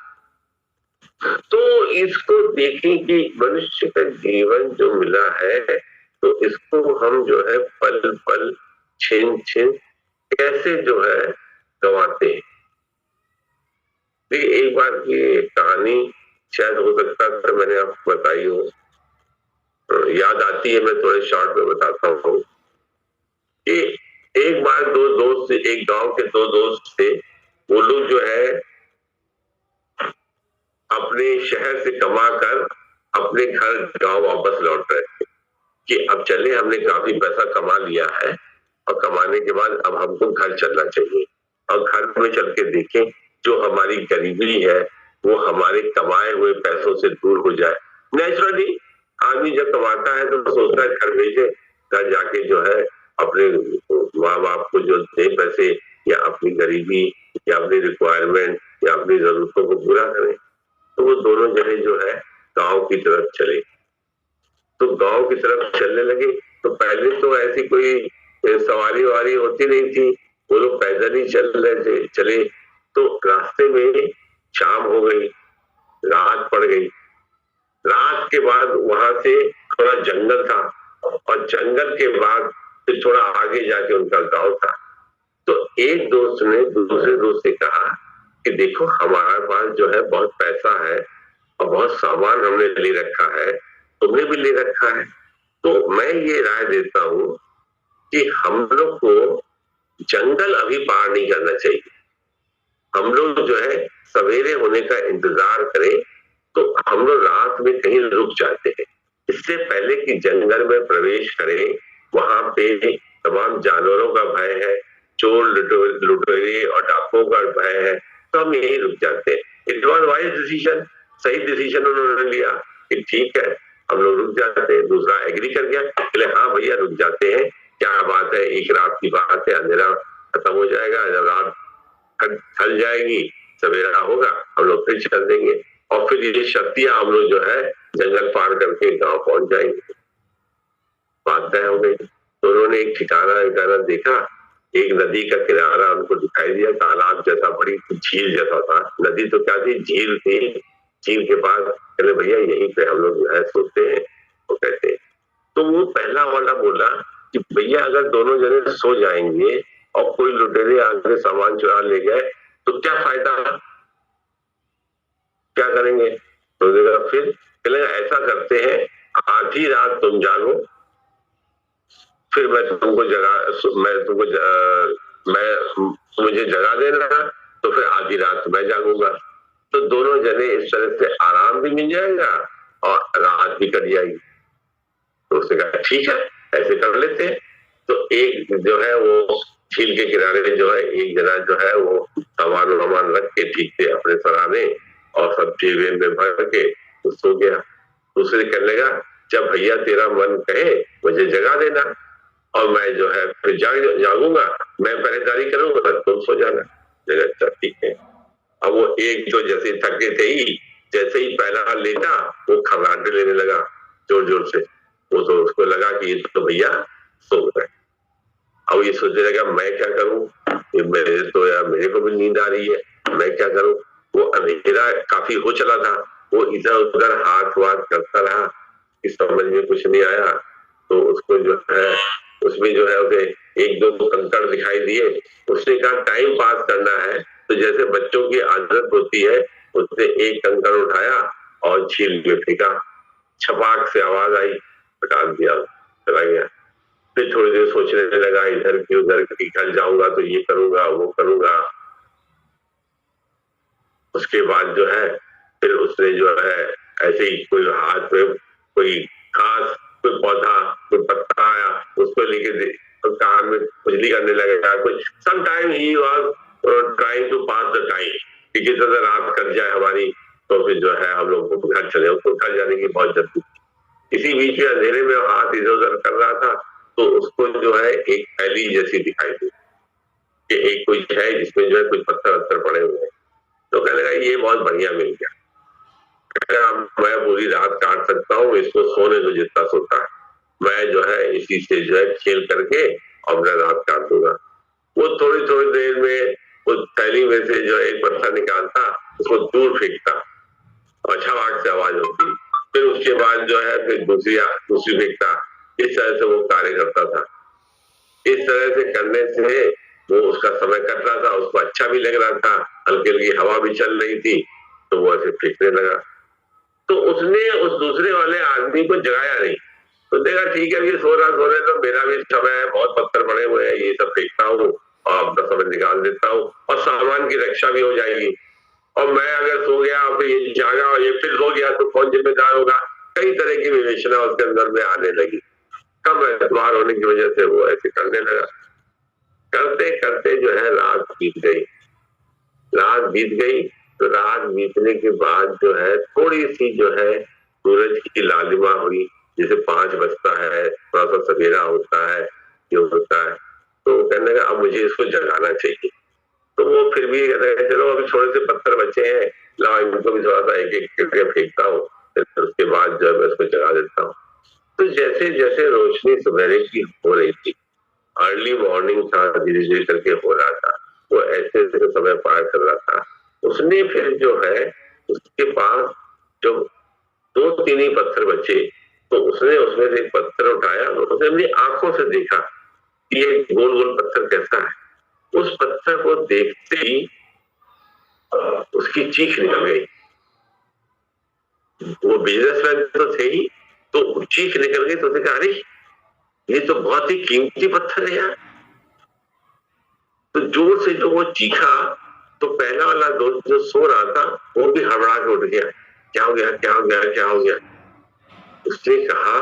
तो इसको देखें कि मनुष्य का जीवन जो मिला है तो इसको हम जो है पल पल छिन छिन कैसे जो है गंवाते हैं। देखिए एक बार की कहानी शायद हो सकता है मैंने आपको बताई हो, याद आती है, मैं थोड़े शॉर्ट में बताता हूँ कि एक बार एक गांव के दो दोस्त थे, वो लोग जो है अपने शहर से कमा कर अपने घर गांव वापस लौट रहे थे कि अब चले, हमने काफी पैसा कमा लिया है और कमाने के बाद अब हमको घर चलना चाहिए और घर में चल के देखें जो हमारी गरीबी है वो हमारे कमाए हुए पैसों से दूर हो जाए। नेचुरली आदमी जब कमाता है तो सोचता है घर भेजे, घर जाके जो है अपने माँ बाप को जो दे पैसे या अपनी गरीबी या अपनी रिक्वायरमेंट या अपनी जरूरतों को पूरा करें। तो वो दोनों जने जो है गांव की तरफ चले। तो गांव की तरफ चलने लगे तो पहले तो ऐसी कोई सवारी वारी होती नहीं थी, वो लोग पैदल ही चल रहे थे। चले तो रास्ते में शाम हो गई, रात पड़ गई। रात के बाद वहां से थोड़ा जंगल था और जंगल के बाद फिर थोड़ा आगे जाके उनका गांव था। तो एक दोस्त ने दूसरे दोस्त से कहा कि देखो हमारे पास जो है बहुत पैसा है और बहुत सामान हमने ले रखा है, तुमने भी ले रखा है, तो मैं ये राय देता हूं कि हम लोग को जंगल अभी पार नहीं करना चाहिए। हम लोग जो है सवेरे होने का इंतजार करें, तो हम लोग रात में कहीं रुक जाते हैं। इससे पहले कि जंगल में प्रवेश करें, वहां पे तमाम जानवरों का भय है, चोर लुटेरे और डाकुओं का भय है, तो हम यही रुक जाते हैं। इट वॉज वाइज डिसीजन, सही डिसीजन उन्होंने लिया कि ठीक है हम लोग रुक जाते हैं। दूसरा एग्री कर गया, बोले हाँ भैया रुक जाते हैं, क्या बात है, एक रात की बात है, अंधेरा खत्म हो जाएगा, जब रात ढल जाएगी सवेरा होगा हम लोग फिर चल देंगे और फिर ये शक्तियां हम लोग जो है जंगल पार करके गांव पहुंच जाएंगे। बात तय हो गई। तो उन्होंने एक ठिकाना देखा, एक नदी का किनारा उनको दिखाई दिया, तालाब जैसा, बड़ी झील जैसा था। नदी तो क्या थी, झील थी। झील के पास कहले भैया यहीं पे हम लोग जो है सोते हैं। वो कहते हैं, तो वो पहला वाला बोला कि भैया अगर दोनों जने सो जाएंगे और कोई लुटेरे आके सामान चुरा ले गए तो क्या फायदा, क्या करेंगे? तो देखा फिर चलेगा, ऐसा करते हैं आधी रात तुम जागो, फिर मैं तुमको मुझे जगा देना, तो फिर आधी रात मैं जागूंगा। तो दोनों जने इस तरह से आराम भी मिल जाएगा और रात भी कट जाएगी। तो उसने कहा ठीक है ऐसे कर लेते हैं। तो एक जो है वो झील के किनारे जो है एक जना जो है वो सामान रख के ठीक से अपने सराहने और सब जेबे में भर के सो गया। दूसरे कहने लगा जब भैया तेरा मन कहे मुझे जगा देना और मैं जो है फिर जागूंगा, मैं पहरेदारी करूंगा, तुम सो जाना। अच्छा ठीक है। अब वो एक जो जैसे थके थे ही, जैसे ही पहला लेटा वो खर्राटे लेने लगा जोर जोर से। वो तो उसको लगा कि ये तो भैया सो गए। अब ये सोचने लगा मैं क्या करूं, मेरे तो यार मेरे को भी नींद आ रही है, मैं क्या करूं। वो अंधेरा काफी हो चला था, वो इधर उधर हाथ वाथ करता रहा, इस समझ में कुछ नहीं आया। तो उसको जो है उसमें जो है उसे एक दो कंकड़ दिखाई दिए। उसने कहा टाइम पास करना है, तो जैसे बच्चों की आदत होती है उसने एक कंकड़ उठाया और झील में फेंका। छपाक से आवाज आई, हटा दिया, चला गया। फिर थोड़ी देर सोचने लगा, इधर की उधर की, कल जाऊंगा तो ये करूंगा वो करूंगा। उसके बाद जो है फिर उसने जो है ऐसे ही कोई हाथ में कोई घास, कोई पौधा, कोई पत्ता आया, उसको लेके कान में खुजली करने लगेगा। कुछ some time he was trying to pass the time कि किस तरह रात कट जाए हमारी, तो फिर जो है हम लोग घर चले। उसको घर जाने की बहुत जल्दी। इसी बीच में अंधेरे में हाथ इधर उधर कर रहा था, तो उसको जो है एक थैली जैसी दिखाई दी कि एक कोई है जिसमें जो है कुछ पत्थर वत्थर पड़े हुए हैं। तो कहने लगा ये बहुत बढ़िया मिल गया, मैं पूरी रात काट सकता हूँ, इसको सोने दो जितना सोता है, मैं जो है इसी से जो है खेल करके और मैं रात काट दूंगा। वो थोड़ी थोड़ी देर में उस थैली में से जो एक पत्थर निकालता, उसको दूर फेंकता और छवाक से आवाज होती। फिर उसके बाद जो है फिर दूसरी फेंकता। इस तरह से वो कार्य करता था। इस तरह से करने से वो उसका समय कट रहा था, उसको अच्छा भी लग रहा था, हल्की हल्की हवा भी चल रही थी, तो वो ऐसे फेंकने लगा। तो उसने उस दूसरे वाले आदमी को जगाया नहीं। तो देखा ठीक है ये सो रहा, तो मेरा भी समय है, बहुत पत्थर पड़े हुए हैं, ये सब फेंकता हूँ और अपना समय निकाल देता हूँ और सामान की रक्षा भी हो जाएगी। और मैं अगर सो गया फिर ये जागा और ये फिर सो गया तो कौन जिम्मेदार होगा। कई तरह की विवेचना उसके अंदर में आने लगी। कम एतबार होने की वजह से वो ऐसे करने लगा। करते करते जो है रात बीत गई। रात बीत गई तो रात बीतने के बाद जो है थोड़ी सी जो है सूरज की लालिमा हुई, जैसे 5 बजता है, थोड़ा सा सवेरा होता है, ये होता है। तो कहने लगा अब मुझे इसको जगाना चाहिए। तो वो फिर भी कहते हैं चलो अभी थोड़े से पत्थर बचे हैं, लाओ इनको भी थोड़ा सा एक एक करके फेंकता हूँ, फिर आपको जगा देता हूँ। तो जैसे जैसे रोशनी सवेरे की हो रही थी, अर्ली मॉर्निंग था, धीरे धीरे करके हो रहा था, वो ऐसे ऐसे समय पार कर रहा था। उसने फिर जो है उसके पास जो 2-3 ही पत्थर बचे, तो उसने उसमें से एक पत्थर उठाया और उसने अपनी आंखों से देखा कि ये गोल गोल पत्थर कैसा है। उस पत्थर को देखते ही उसकी चीख निकल गई। वो बिजनेसमैन तो थे ही, तो चीख निकल गई। तो उसने कहा, अरे ये तो बहुत ही कीमती पत्थर है यार। तो जोर से जो वो चीखा, तो पहला वाला दोस्त जो सो रहा था वो भी हड़बड़ा के उठ गया। क्या हो गया, क्या हो गया, क्या हो गया? उसने कहा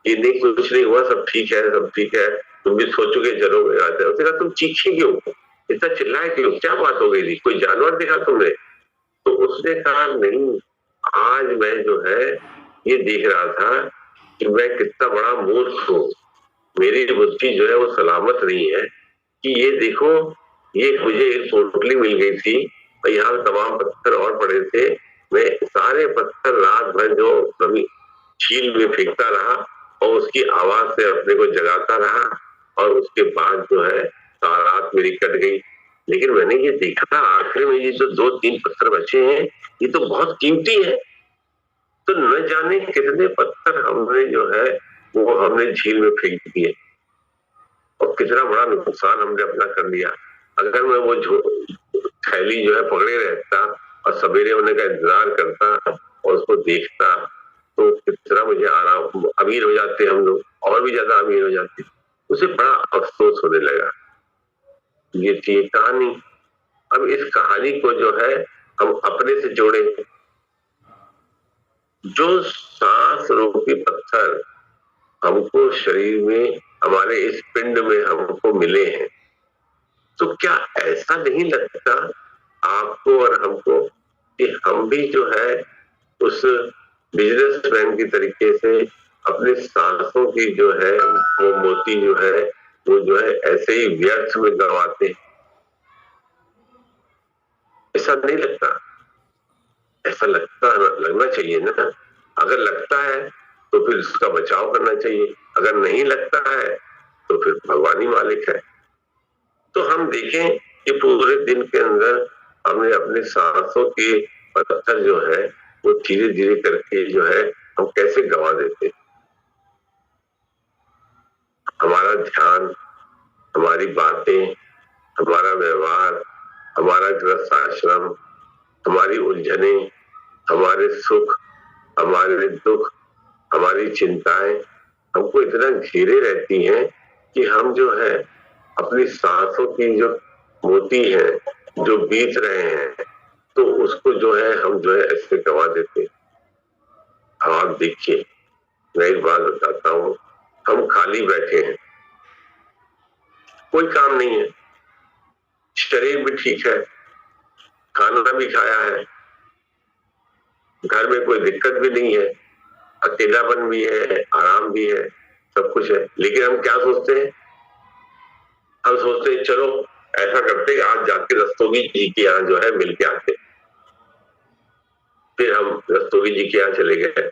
कि नहीं, कुछ नहीं हुआ, सब ठीक है, सब ठीक है, तुम भी सो चुके, चलो आते। उसने कहा, तुम चीखे क्यों, इतना चिल्लाए क्यों, क्या बात हो गई थी, कोई जानवर देखा तुमने? तो उसने कहा, नहीं, आज मैं जो है ये देख रहा था कि मैं कितना बड़ा मूर्ख हूँ। मेरी बुद्धि जो है वो सलामत नहीं है कि ये देखो, ये मुझे एक पोटली मिल गई थी और यहाँ तमाम पत्थर और पड़े थे। मैं सारे पत्थर रात भर जो जमीन झील में फेंकता रहा और उसकी आवाज से अपने को जगाता रहा, और उसके बाद जो है रात मेरी कट गई। लेकिन मैंने ये देखा आखिर में ये जो 2-3 पत्थर बचे हैं, ये तो बहुत कीमती है। तो न जाने कितने पत्थर हमने जो है वो हमने झील में फेंक दिए और कितना बड़ा नुकसान हमने अपना कर लिया। अगर मैं वो थैली जो है पकड़े रहता और सवेरे होने का इंतजार करता और उसको देखता, तो कितना मुझे आराम, अमीर हो जाते हम लोग, और भी ज्यादा अमीर हो जाते। उसे बड़ा अफसोस होने लगा। ये थी कहानी। अब इस कहानी को जो है हम अपने से जोड़े। जो सांस रूपी पत्थर हमको शरीर में, हमारे इस पिंड में हमको मिले हैं, तो क्या ऐसा नहीं लगता आपको और हमको कि हम भी जो है उस बिजनेसमैन की तरीके से अपने सांसों की जो है वो मोती जो है वो जो है ऐसे ही व्यर्थ में गवाते? ऐसा नहीं लगता? ऐसा लगना चाहिए ना। अगर लगता है तो फिर उसका बचाव करना चाहिए, अगर नहीं लगता है तो फिर भगवान ही मालिक है। तो हम देखें कि पूरे दिन के अंदर हमने अपने सांसों के पत्थर जो है वो धीरे धीरे करके जो है हम कैसे गंवा देते। हमारा ध्यान, हमारी बातें, हमारा व्यवहार, हमारा गृहस्थ आश्रम, हमारी उलझने, हमारे सुख, हमारे दुख, हमारी चिंताएं हमको इतना घेरे रहती हैं कि हम जो है अपनी सांसों की जो मोती है जो बीत रहे हैं, तो उसको जो है हम जो है ऐसे गंवा देते। आप देखिए, मैं एक बात बताता हूँ, हम खाली बैठे हैं, कोई काम नहीं है, शरीर भी ठीक है, खाना भी खाया है, घर में कोई दिक्कत भी नहीं है, अकेलापन भी है, आराम भी है, सब कुछ है। लेकिन हम क्या सोचते हैं? हम सोचते हैं चलो ऐसा करते, आज जाके रस्तोगी जी के यहाँ जो है मिल के आते। फिर हम रस्तोगी जी के यहाँ चले गए।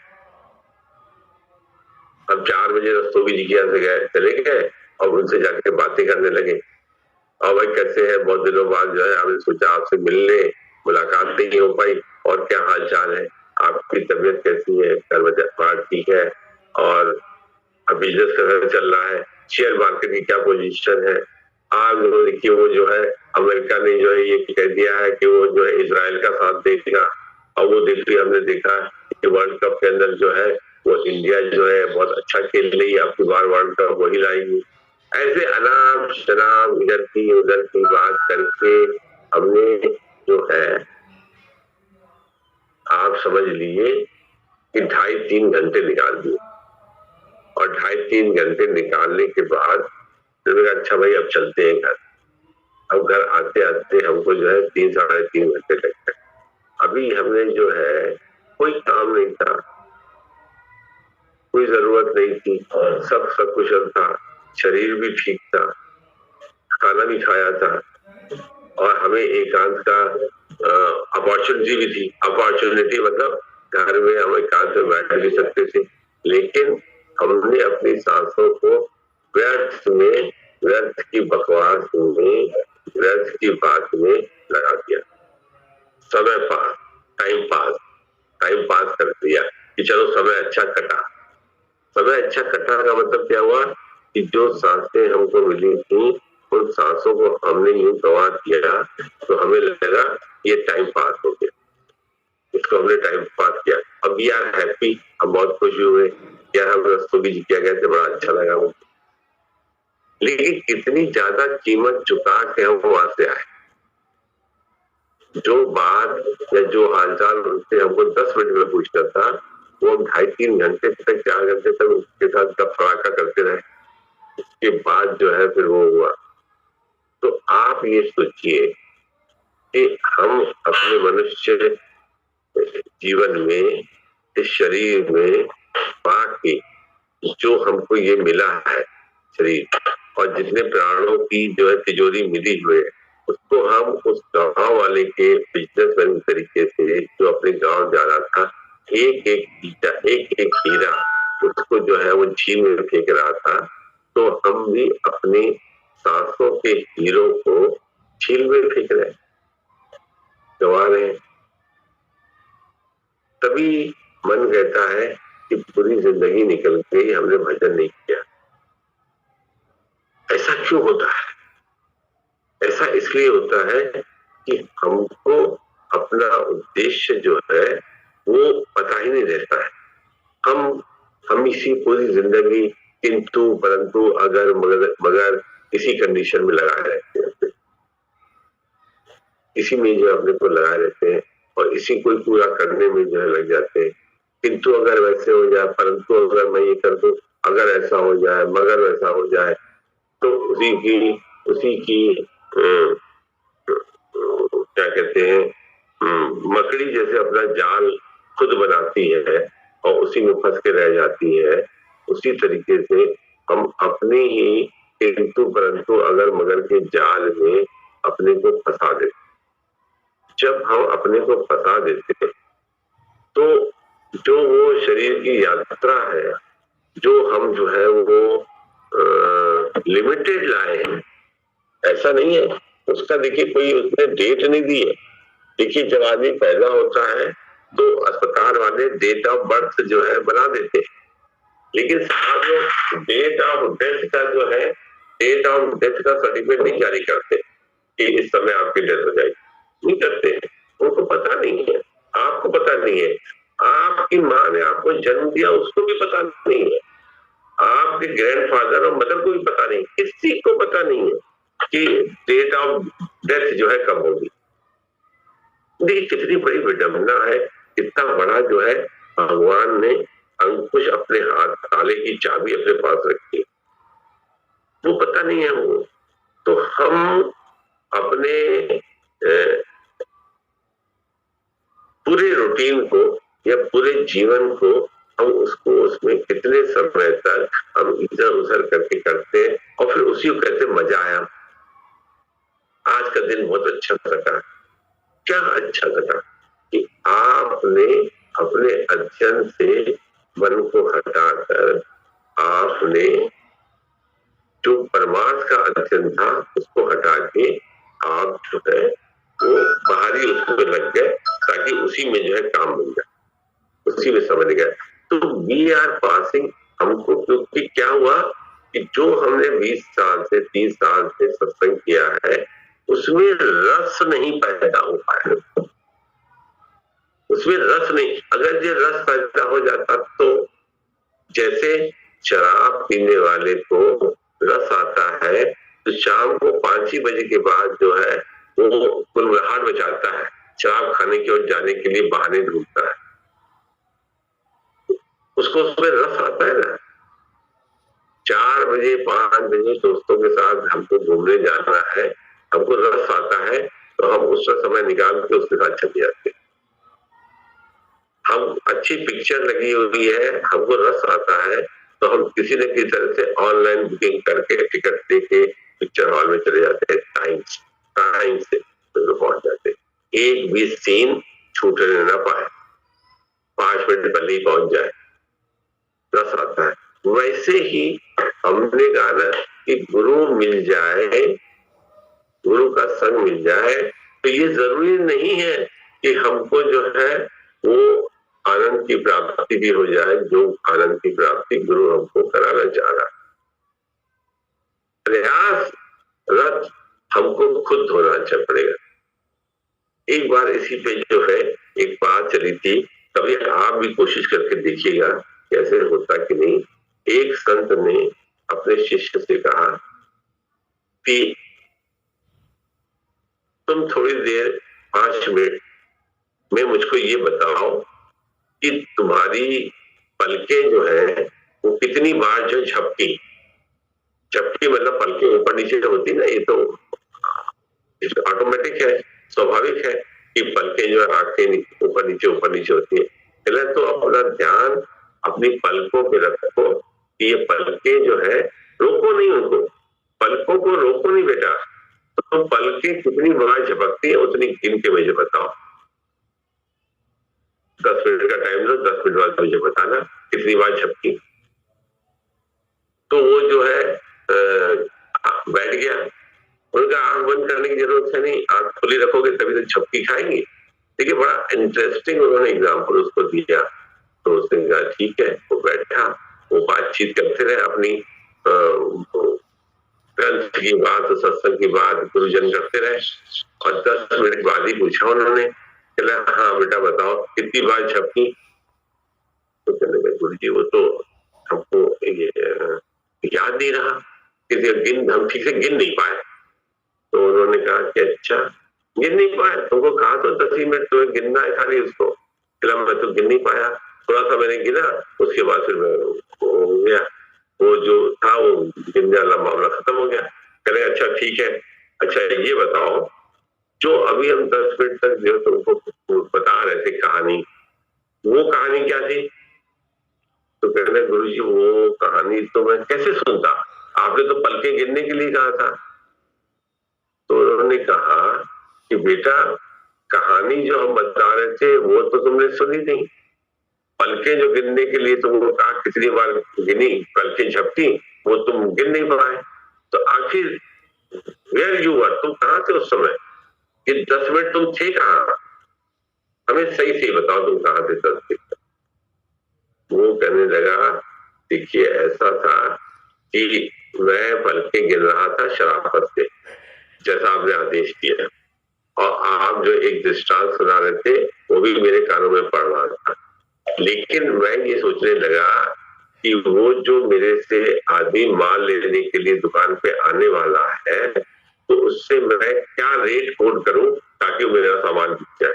हम 4 बजे रस्तोगी जी के यहाँ से चले गए और उनसे जाके बातें करने लगे। और भाई कैसे है, बहुत दिनों बाद जो है हमने सोचा आपसे मिलने, मुलाकात नहीं हो पाई, और क्या हाल चाल है, आपकी तबीयत कैसी है, घर ठीक है, और अब बिजनेस कैसा चल रहा है, शेयर मार्केट की क्या पोजीशन है। आज देखिए वो जो है अमेरिका ने जो है ये कह दिया है कि वो जो है इजराइल का साथ देगा, और वो देखिए हमने देखा कि वर्ल्ड कप के अंदर जो है वो इंडिया जो है बहुत अच्छा खेल रही है, आपकी बार वर्ल्ड कप वही लाएगी। ऐसे अनाप शनाप इधर की उधर की बात करके हमने जो है, आप समझ लिए कि 2.5-3 घंटे निकाल दिए। और 2.5-3 घंटे निकालने के बाद फिर अच्छा भाई अब चलते हैं घर। अब घर आते आते हमको जो है 3-3.5 घंटे लग गए। अभी हमने जो है कोई काम नहीं था, कोई जरूरत नहीं थी, सब सकुशल था, शरीर भी ठीक था, खाना भी खाया था, और हमें एकांत का अपॉर्चुनिटी भी थी। अपॉर्चुनिटी मतलब घर में हम एकांत में बैठ भी सकते थे, लेकिन हमने अपनी सांसों को व्यर्थ में, व्यर्थ की बकवास में, व्यर्थ की बात में लगा दिया। समय पास, टाइम पास कर दिया कि चलो समय अच्छा कटा। समय अच्छा कटा का मतलब क्या हुआ कि जो सांसें हमको मिली थी उन सांसों को हमने यूं गंवा दिया, तो हमें लगा ये टाइम पास हो गया, इसको हमने टाइम पास किया। अब वी आर हैप्पी, हम बहुत खुश हुए यार, हम रस्तों की किया गया थे, बड़ा अच्छा लगा मुझे। लेकिन कितनी ज्यादा कीमत चुका के हम वहां से आए। जो बात या जो हालचाल उनसे हमको 10 मिनट में पूछना था, वो हम 2.5-3 घंटे तक, 4 घंटे तक उसके साथ गपराका करते रहे। उसके बाद जो है फिर वो हुआ। तो आप ये सोचिए कि हम अपने मनुष्य जीवन में, इस शरीर में पाके जो हमको ये मिला है शरीर, और जितने प्राणों की जो है तिजोरी मिली हुई है, उसको हम उस गांव वाले के बिजनेसमैन तरीके से जो अपने गांव जा रहा था, एक एक हीरा उसको जो है वो झील में फेंक रहा था, तो हम भी अपने सांसों के हीरो को झील में फेंक रहे, गवा रहे हैं। तभी मन कहता है कि पूरी जिंदगी निकल गई, हमने भजन नहीं किया। ऐसा क्यों होता है? ऐसा इसलिए होता है कि हमको अपना उद्देश्य जो है वो पता ही नहीं रहता है। हम इसी पूरी जिंदगी किंतु परंतु अगर मगर इसी कंडीशन में लगाए रहते हैं, इसी में जो अपने को लगाए रहते हैं और इसी को पूरा करने में जो है लग जाते हैं। किंतु अगर वैसे हो जाए, परंतु अगर मैं ये कर दूं, अगर ऐसा हो जाए, मगर वैसा हो जाए, तो उसी की क्या कहते हैं, मकड़ी जैसे अपना जाल खुद बनाती है और उसी में फंस के रह जाती है, उसी तरीके से हम अपने ही किंतु परंतु अगर मगर के जाल में अपने को फंसा देते। जब हम अपने को फंसा देते तो जो वो शरीर की यात्रा है, जो हम जो है वो लिमिटेड लाए हैं, ऐसा नहीं है उसका। देखिए कोई उसने डेट नहीं दी है। देखिए जब आदमी पैदा होता है तो अस्पताल वाले डेट ऑफ बर्थ जो है बना देते हैं, लेकिन साहब जो डेट ऑफ डेथ का जो है, डेट ऑफ डेथ का सर्टिफिकेट नहीं जारी करते कि इस समय आपकी डेथ हो जाएगी, नहीं करते। उनको पता नहीं है, आपको पता नहीं है, आपकी माँ ने आपको जन्म दिया उसको भी पता नहीं है, आपके ग्रैंडफादर और मदर को भी पता नहीं, किसी को पता नहीं है कि डेट ऑफ डेथ जो है कब होगी। देखिए कितनी बड़ी विडंबना है, कितना बड़ा जो है भगवान ने अंकुश अपने हाथ, ताले की चाबी अपने पास रखी, वो पता नहीं है वो। तो हम अपने पूरे रूटीन को या पूरे जीवन को हम उसको उसमें कितने समय तक हम इधर उधर करके करते हैं और फिर उसी को कहते मजा आया, आज का दिन बहुत अच्छा कटा। क्या अच्छा कटा कि आपने अपने अध्ययन से मन को हटाकर आपने जो परमार्थ का अध्ययन था उसको हटा के आप जो है वो बाहरी उसमें लग गए ताकि उसी में जो है काम बन जाए, उसी में समझ गए। तो वी आर पासिंग, हमको क्योंकि क्या हुआ कि जो हमने 20 साल से 30 साल से सत्संग किया है उसमें रस नहीं पैदा हो पाया, उसमें रस नहीं। अगर ये रस पैदा हो जाता तो जैसे शराब पीने वाले को रस आता है तो शाम को 5 बजे के बाद जो है वो गुनगुनाहट मचाता है, शराब खाने की ओर जाने के लिए बहाने ढूंढता है, उसको उसमें रस आता है ना। 4 बजे 5 बजे दोस्तों के साथ हमको घूमने जाना है, हमको रस आता है तो हम उसका समय निकाल के उसके साथ चले जाते हैं। हम अच्छी पिक्चर लगी हुई है, हमको रस आता है तो हम किसी न किसी तरह से ऑनलाइन बुकिंग करके टिकट लेके पिक्चर हॉल में चले जाते हैं, टाइम से तो पहुंच जाते हैं, एक भी सीन छूटने ना पाए, 5 मिनट पहले ही पहुंच जाए। रस आता है। वैसे ही हमने कहा ना कि गुरु मिल जाए, गुरु का संग मिल जाए, तो ये जरूरी नहीं है कि हमको जो है वो आनंद की प्राप्ति भी हो जाए, जो आनंद की प्राप्ति गुरु हमको कराना चाह रहा है। प्रयास रत हमको खुद होना अच्छा पड़ेगा। एक बार इसी पे जो है एक बात चली थी, कभी आप भी कोशिश करके देखिएगा कैसे होता कि नहीं। एक संत ने अपने शिष्य से कहा कि तुम थोड़ी देर 5 मिनट में मुझको ये बताओ कि तुम्हारी पलकें जो है वो कितनी बार जो झपकी, झपकी मतलब पलकें ऊपर नीचे होती ना, ये तो ऑटोमेटिक है, स्वाभाविक है कि पलकें जो है आंखें ऊपर नीचे होती है। पहले तो अपना ध्यान अपनी पलकों पे रखो कि ये पलकें जो है, रोको नहीं उनको, पलकों को रोको नहीं बेटा, तो पलकें कितनी बार झपकती है उतनी गिन के मुझे बताओ। 10 मिनट का टाइम लो, 10 मिनट बाद मुझे बताना कितनी बार झपकी। तो वो जो है बैठ गया। उनका आंख बंद करने की जरूरत है नहीं, आंख खुली रखोगे तभी तो झपकी खाएंगे। देखिए बड़ा इंटरेस्टिंग उन्होंने एग्जाम्पल उसको दिया। तो उसने कहा ठीक है, वो बैठा, वो बातचीत करते रहे अपनी ग्रंथ की बात, सत्संग की बात गुरुजन करते रहे। और 10 मिनट बाद ही पूछा उन्होंने, चला हाँ बेटा बताओ कितनी बार झपकी। तो कहने लगे गुरु जी वो तो हमको ये याद नहीं रहा, हम ठीक से गिन नहीं पाए। तो उन्होंने कहा कि अच्छा गिन नहीं पाए, तुमको कहा तो 10 ही मिनट तुम्हें गिनना है खाली उसको। चला मैं तो गिन नहीं पाया, थोड़ा सा मैंने गिना, उसके बाद फिर हो गया, वो जो था वो गिनने वाला मामला खत्म हो गया। कह रहे अच्छा ठीक है, अच्छा ये बताओ जो अभी हम 10 मिनट तक जो तुमको बता रहे थे कहानी, वो कहानी क्या थी? तो कह रहे गुरु जी वो कहानी तो मैं कैसे सुनता, आपने तो पलके गिनने के लिए कहा था। तो उन्होंने कहा कि बेटा कहानी जो हम बता रहे थे वो तो तुमने सुनी नहीं, पलके जो गिनने के लिए तुमको कहा कितनी बार गिनी, पलके झपकी, वो तुम गिन नहीं पाए। तो आखिर वेयर यू वर, तुम कहां थे उस समय, कि 10 मिनट तुम थे कहां, हमें सही से बताओ तुम कहां थे 10 मिनट। वो कहने लगा देखिए ऐसा था कि मैं पलके गिन रहा था शराफत से, जैसा आपने आदेश दिया, और आप जो एक दृष्टांत सुना रहे थे वो भी मेरे कानों में पड़ रहा था। लेकिन मैं ये सोचने लगा कि वो जो मेरे से आदमी माल लेने के लिए दुकान पे आने वाला है, तो उससे मैं क्या रेट कोट करूं ताकि मेरा सामान बिक जाए।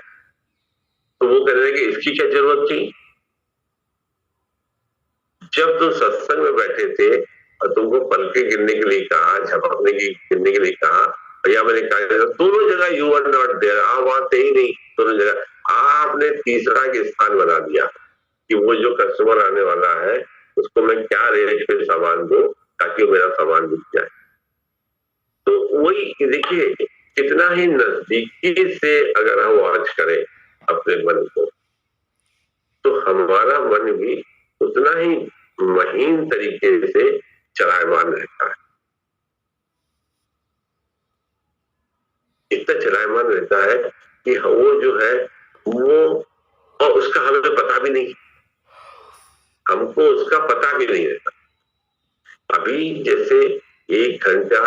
तो वो कहने लगे इसकी क्या जरूरत थी, जब तुम सत्संग में बैठे थे और तुमको पलके गिनने के लिए कहा, झपकने की गिनने के लिए कहा, भैया मैंने कहा दोनों जगह यू आर नॉट देयर, आप वहां थे ही नहीं, दोनों जगह आपने तीसरा के स्थान बना दिया कि वो जो कस्टमर आने वाला है उसको मैं क्या रेट पे सामान दूं ताकि मेरा सामान बिक जाए। तो वही देखिए कितना ही नजदीकी से अगर हम वॉच करें अपने मन को, तो हमारा मन भी उतना ही महीन तरीके से चलायमान रहता है, इतना चलायमान रहता है कि वो जो है वो, और उसका हमें पता भी नहीं, हमको उसका पता भी नहीं रहता। अभी जैसे 1 घंटा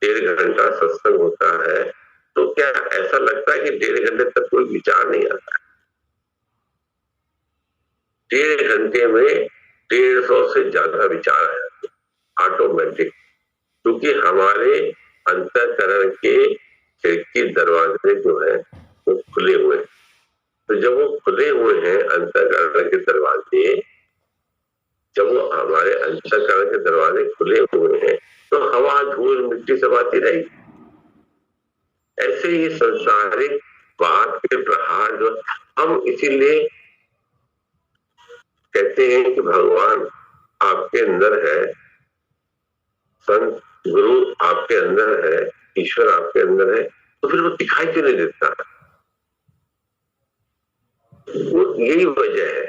1.5 घंटा सत्संग होता है, तो क्या ऐसा लगता है कि 1.5 घंटे तक कोई विचार नहीं आता? 1.5 घंटे में 150 से ज्यादा विचार आ जाते ऑटोमेटिक, क्योंकि हमारे अंतःकरण के खिड़की दरवाजे जो है वो खुले हुए हैं। तो जब वो खुले हुए हैं अंतःकरण के दरवाजे, जब वो हमारे अंतःकरण के दरवाजे खुले हुए हैं तो हवा धूल मिट्टी सब आती रहेगी। ऐसे ही संसारिक बात के प्रहार जो हम, इसीलिए कहते हैं कि भगवान आपके अंदर है, संत गुरु आपके अंदर है, ईश्वर आपके अंदर है, तो फिर वो दिखाई क्यों नहीं देता? वो यही वजह है,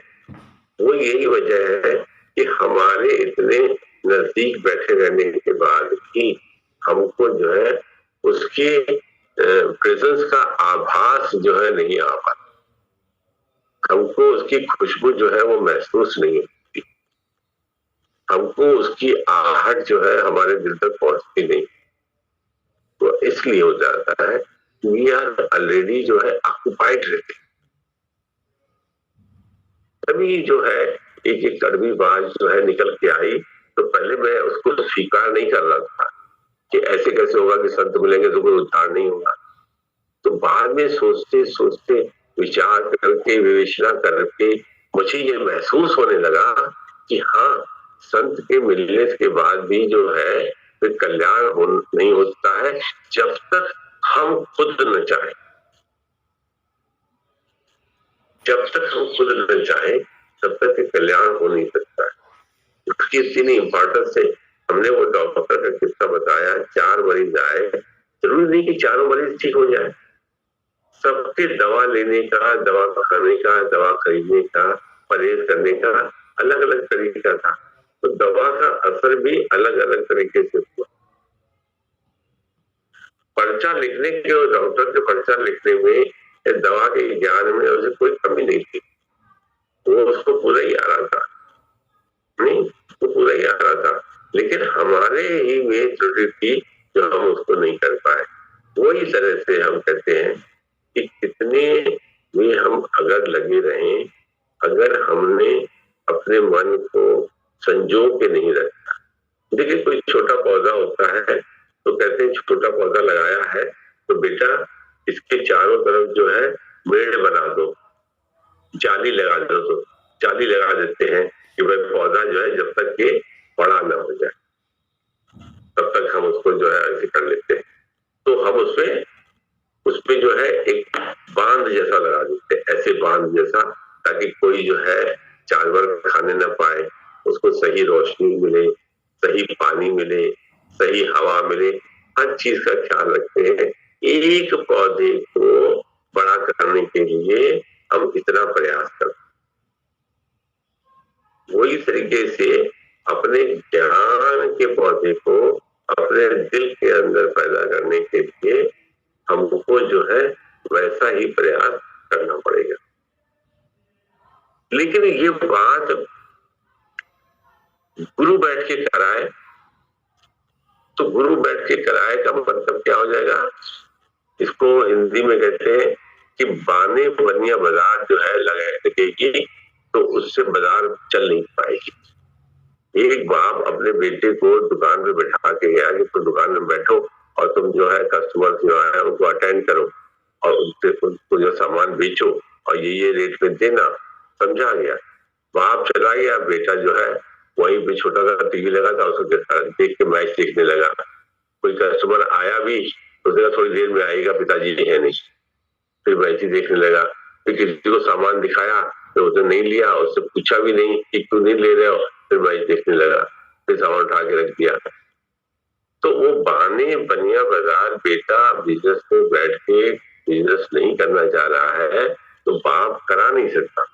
वो यही वजह है कि हमारे इतने नजदीक बैठे रहने के बाद भी हमको जो है उसके प्रेजेंस का आभास जो है नहीं आ पाता, हमको उसकी खुशबू जो है वो महसूस नहीं होती, हमको उसकी आहट जो है हमारे दिल तक पहुंचती नहीं। तो इसलिए हो जाता है वी आर ऑलरेडी जो है ऑक्युपाइड रहते, तभी जो है एक एक कड़वी बात जो है निकल के आई। तो पहले मैं उसको स्वीकार नहीं कर रहा था कि ऐसे कैसे होगा कि संत मिलेंगे तो कोई उद्धार नहीं होगा। तो बाद में सोचते सोचते विचार करके विवेचना करके मुझे ये महसूस होने लगा कि हाँ, संत के मिलने के बाद भी जो है फिर कल्याण नहीं होता है जब तक हम खुद न चाहें। जब तक हम खुद न चाहें तब तक कल्याण हो नहीं सकता है। उसकी इतनी इम्पोर्टेंस है। हमने वो डॉक्टर का किस्सा बताया, 4 मरीज आए, जरूरी नहीं कि चारों मरीज ठीक हो जाए, सबके दवा लेने का, दवा खाने का, दवा खरीदने का, परहेज करने का अलग अलग तरीका था। तो दवा का असर भी अलग अलग तरीके से हुआ। पर्चा लिखने के और डॉक्टर के पर्चा लिखने में, दवा के ज्ञान में उसे कोई कमी नहीं थी, वो उसको पूरा ही आ रहा था, नहीं उसको पूरा ही आ रहा था, लेकिन हमारे ही में त्रुटि थी जो हम उसको नहीं कर पाए। वही तरह से हम कहते हैं कि कितने भी हम अगर लगे रहें, अगर हमने अपने मन को संजो के नहीं रखा। देखिए कोई छोटा पौधा होता है तो कहते हैं छोटा पौधा लगाया है तो बेटा इसके चारों तरफ जो है मेड़ बना दो, जाली लगा दो। तो जाली लगा देते हैं कि भाई पौधा जो है जब तक ये बड़ा ना हो जाए तब तक हम उसको जो है ऐसे कर लेते हैं। तो हम उसपे जो है एक बांध जैसा लगा देते हैं, ऐसे बांध जैसा, ताकि कोई जो है जानवर खाने ना पाए, उसको सही रोशनी मिले, सही पानी मिले, सही हवा मिले, हर चीज का ख्याल रखते हैं। एक पौधे को बड़ा करने के लिए हम इतना प्रयास करते हैं। वही तरीके से अपने ज्ञान के पौधे को अपने दिल के अंदर पैदा करने के लिए हमको जो है वैसा ही प्रयास करना पड़ेगा। लेकिन ये बात गुरु बैठ के कराए तो गुरु बैठ के कराए का मतलब क्या हो जाएगा? इसको हिंदी में कहते हैं कि बाने बनिया बाजार जो है लगेगी तो उससे बाजार चल नहीं पाएगी। एक बाप अपने बेटे को दुकान पे बैठा के गया कि तुम दुकान में बैठो और तुम जो है कस्टमर जो है उनको अटेंड करो और उनको जो सामान बेचो और ये रेट में देना, समझा गया। बाप चला गया, बेटा जो है वहीं पे छोटा सा टीवी लगा था, उसको देख के मैच देखने लगा। कोई कस्टमर आया भी तो थोड़ी देर में आएगा, पिताजी है नहीं, फिर मैच ही देखने लगा। फिर किसी को सामान दिखाया तो उसने नहीं लिया, उससे पूछा भी नहीं कि क्यों नहीं ले रहे हो, फिर मैच देखने लगा, फिर सामान उठा के रख दिया। तो वो बहाने बनिया बाजार बेटा बिजनेस में बैठ के बिजनेस नहीं करना चाह रहा है तो बाप करा नहीं सकता।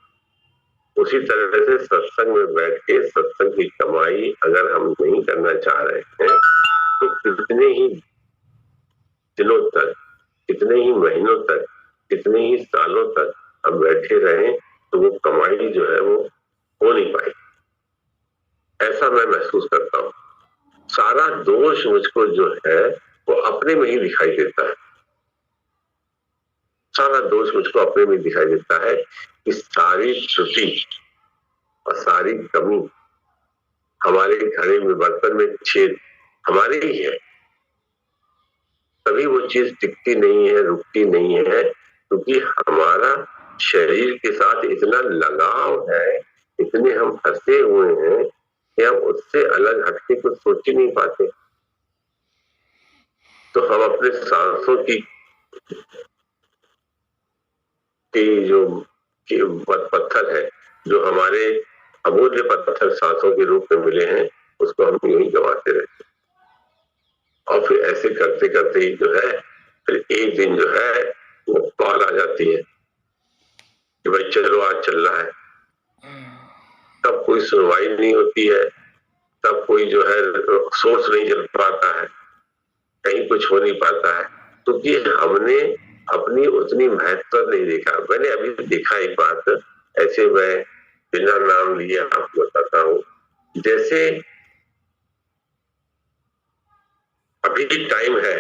उसी तरह से सत्संग में बैठ के सत्संग की कमाई अगर हम नहीं करना चाह रहे हैं तो कितने ही दिनों तक, कितने ही महीनों तक, कितने ही सालों तक हम बैठे रहें तो वो कमाई जो है वो हो नहीं पाई। ऐसा मैं महसूस करता हूँ। सारा दोष मुझको जो है वो अपने में ही दिखाई देता है। सारा दोष मुझको अपने में दिखाई देता है कि सारी त्रुटि और सारी कमी हमारे घड़े में, बर्तन में छेद हमारे ही है। तभी वो चीज टिकती नहीं है, रुकती नहीं है, क्योंकि हमारा शरीर के साथ इतना लगाव है, इतने हम फंसे हुए हैं कि हम उससे अलग हटके कुछ सोच ही नहीं पाते। तो हम अपने सांसों की जो पत्थर है, जो हमारे अमूल्य पत्थर सांसों के रूप में मिले हैं, उसको हम यूं ही गंवाते रहते और फिर ऐसे करते करते ही जो है फिर एक दिन जो है वो कॉल आ जाती है कि भाई चलो आज चलना है। तब कोई सुनवाई नहीं होती है, तब कोई जो है सोर्स नहीं चल पाता है, कहीं कुछ हो नहीं पाता है, क्योंकि हमने अपनी उतनी महत्व नहीं देखा। मैंने अभी देखा एक बात, ऐसे मैं बिना नाम लिए आपको बताता हूँ। जैसे अभी टाइम है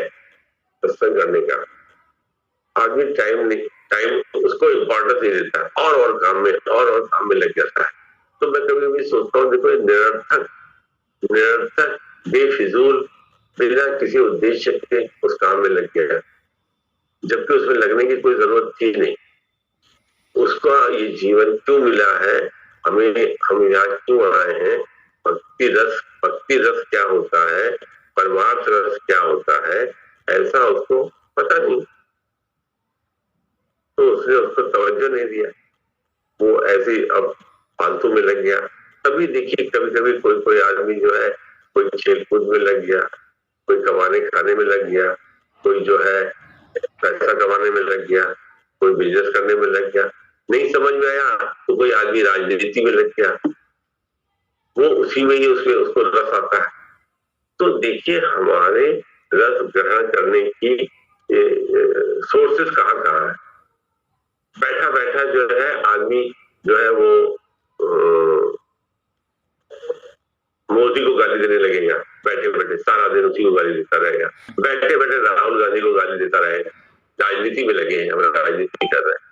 सत्संग करने का, आदमी टाइम उसको इम्पोर्टेंस नहीं देता, और काम में और काम में लग जाता है। तो मैं कभी कभी सोचता हूँ, देखो निरर्थक बेफिजूल बिना किसी उद्देश्य के उस काम में लग गया, जबकि उसमें लगने की कोई जरूरत थी नहीं। उसका ये जीवन क्यों मिला है, हम यहाँ क्यों आए हैं, भक्ति रस क्या होता है, परमार्थ रस क्या होता है, ऐसा उसको पता नहीं, तो उसने उसको तवज्जो नहीं दिया, वो ऐसे अब फालतू में लग गया। तभी देखिए कभी कभी कोई कोई आदमी जो है कोई खेल कूद में लग गया, कोई कमाने खाने में लग गया, कोई जो है पैसा कमाने में लग गया, कोई बिजनेस करने में लग गया, नहीं समझ में आया तो कोई आदमी राजनीति में लग गया, वो उसी में ही उसमें उसको रस आता है। तो देखिए हमारे रस ग्रहण करने की सोर्सेस कहाँ कहाँ है। बैठा बैठा जो है आदमी जो है वो मोदी को गाली देने लगेगा, बैठे बैठे सारा दिन उसी को गाली देता रहेगा, बैठे बैठे राहुल गांधी को गाली देता रहेगा, राजनीति में लगे हैं, हम राजनीति कर रहे हैं।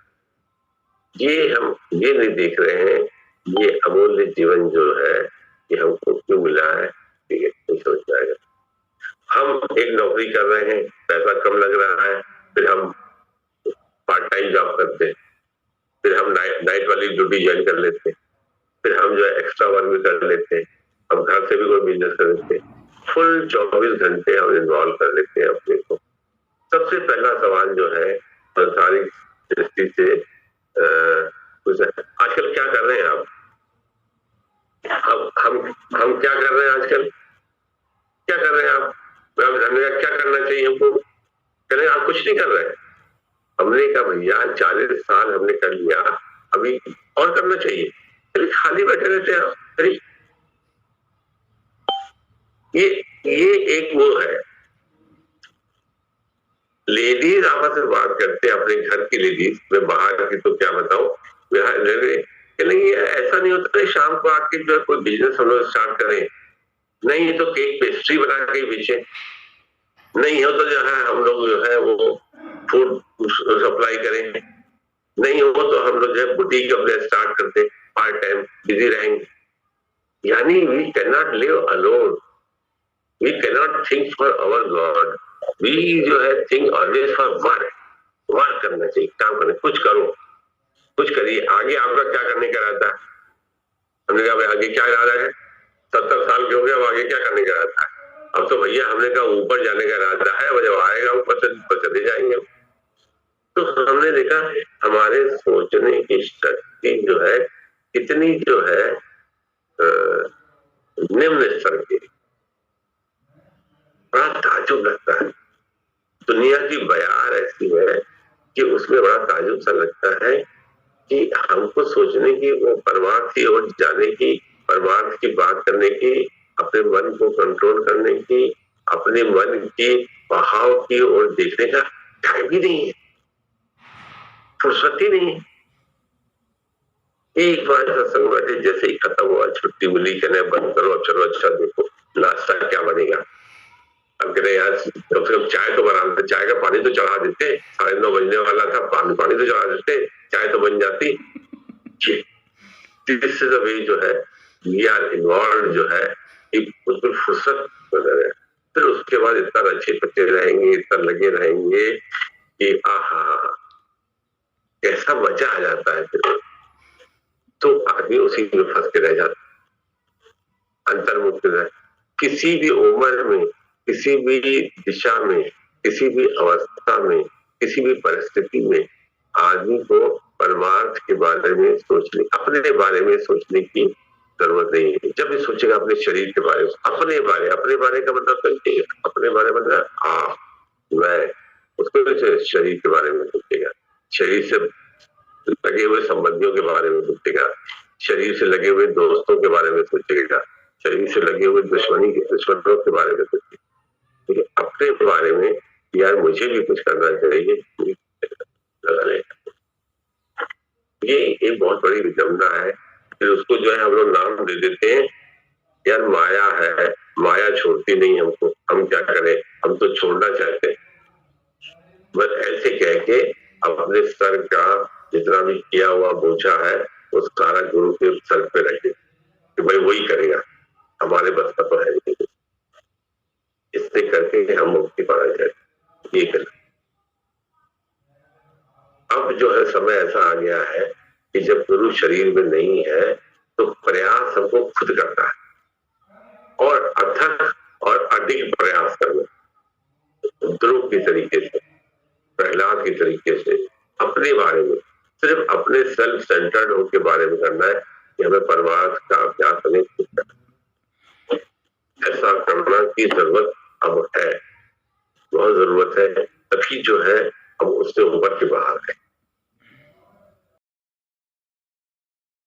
हम ये नहीं देख रहे हैं ये अमूल्य जीवन जो है ये हमको क्यों मिला है, ठीक है, नहीं समझ में आएगा। हम एक नौकरी कर रहे हैं, पैसा कम लग रहा है, फिर हम पार्ट टाइम जॉब करते हैं, फिर हम नाइट वाली ड्यूटी ज्वाइन कर लेते हैं, फिर हम जो है एक्स्ट्रा वर्क भी कर लेते हैं, हम घर से भी कोई बिजनेस कर लेते हैं, फुल 24 घंटे हम इन्वॉल्व कर लेते हैं अपने को। सबसे पहला सवाल जो है संसारिक दृष्टि से आजकल क्या कर रहे हैं आप, हम क्या कर रहे हैं आजकल, क्या कर रहे हैं आप, हमने क्या करना चाहिए हमको, कह रहे आप कुछ नहीं कर रहे हैं। हमने कहा भैया 40 साल हमने कर लिया, अभी और करना चाहिए, अरे खाली बैठे रहते हैं। अरे ये एक वो है, लेडीज आपस में बात करते हैं, अपने घर की लेडीज, मैं बाहर की तो क्या बताऊं, नहीं ऐसा नहीं होता है शाम को आके जो है कोई बिजनेस हम लोग स्टार्ट करें, नहीं तो केक पेस्ट्री बना के बेचे, नहीं हो तो जो है हम लोग जो है वो फूड सप्लाई करें, नहीं हो तो हम लोग जो है बुटीक अपने स्टार्ट करते, पार्ट टाइम बिजी रहेंगे। यानी we can not live alone, we can not think for our god, we जो है think always for work, work करना चाहिए, काम करना, कुछ करो, कुछ करिए। आगे आपका क्या करने का रहता है, हमने कहा आगे क्या इरादा है, 70 साल के हो गए, अब आगे क्या करने का रहता है, अब तो भैया हमने कहा ऊपर जाने का इरादा है, और जब आएगा ऊपर चले जाएंगे। तो हमने देखा हमारे सोचने की शक्ति जो है कितनी जो है निम्न स्तर की, बड़ा ताजुब लगता है। दुनिया की बयार ऐसी है कि उसमें बड़ा ताजुब सा लगता है कि हमको सोचने की, वो परमार्थ की ओर जाने की, परमार्थ की बात करने की, अपने मन को कंट्रोल करने की, अपने मन की बहाव की ओर देखने का टाइम ही नहीं है, फुर्सत ही नहीं है। एक बार सत्संग बैठे, जैसे ही खत्म हुआ, छुट्टी मिली, कहने बंद करो, अब चलो अच्छा देखो नाश्ता क्या बनेगा। अब कह रहे यार कम से कम चाय तो बना देते, चाय का पानी तो चढ़ा देते, 9:30 बजने वाला था, पानी तो चढ़ा देते, चाय तो बन जाती। इससे तो वे जो है वी आर इन्वॉल्व जो है बिल्कुल फुर्सत नजर है। फिर उसके बाद इतना अच्छे बच्चे रहेंगे, इतना लगे रहेंगे कि आहा कैसा मजा आ जाता है। फिर तो आदमी उसी में फंस के रह जाता, अंतर्मुक्त रह। किसी भी उम्र में, किसी भी दिशा में, किसी भी अवस्था में, किसी भी परिस्थिति में आदमी को परमार्थ के बारे में सोचने, अपने बारे में सोचने की जरूरत नहीं है। जब भी सोचेगा अपने शरीर के बारे में, अपने बारे का मतलब समझिए, अपने बारे में मतलब मैं, उसको शरीर के बारे में सोचेगा, शरीर से लगे हुए संबंधियों के बारे में सोचेगा, शरीर से लगे हुए दोस्तों के बारे में सोचेगा, शरीर से लगे हुए दुश्मनों के बारे में सोचेगा, लेकिन अपने बारे में यार मुझे भी कुछ करना चाहिए, ये एक बहुत बड़ी विडंबना है। फिर उसको जो है हम लोग नाम दे देते हैं, यार माया है, माया छोड़ती नहीं हमको, हम क्या करें, हम तो छोड़ना चाहते हैं। बस ऐसे कह के अपने सर का जितना भी किया हुआ बोझा है वो सारा गुरु के सर पे रखे कि भाई वही करेगा, हमारे बस का तो है नहीं। इससे करके हम मुक्ति पाना चाहते, ये करना। अब जो है समय ऐसा आ गया है कि जब गुरु शरीर में नहीं है तो प्रयास हमको खुद करना है, और अथक और अधिक प्रयास करना, ध्रुव की तरीके से, प्रहलाद की तरीके से अपने बारे में, सिर्फ अपने सेल्फ सेंटर्ड होके बारे में करना है कि हमें परमार्थ का अभ्यास हमें खुद करना, ऐसा करना की जरूरत अब है, बहुत जरूरत है। तभी जो है हम उससे उभर के बाहर है।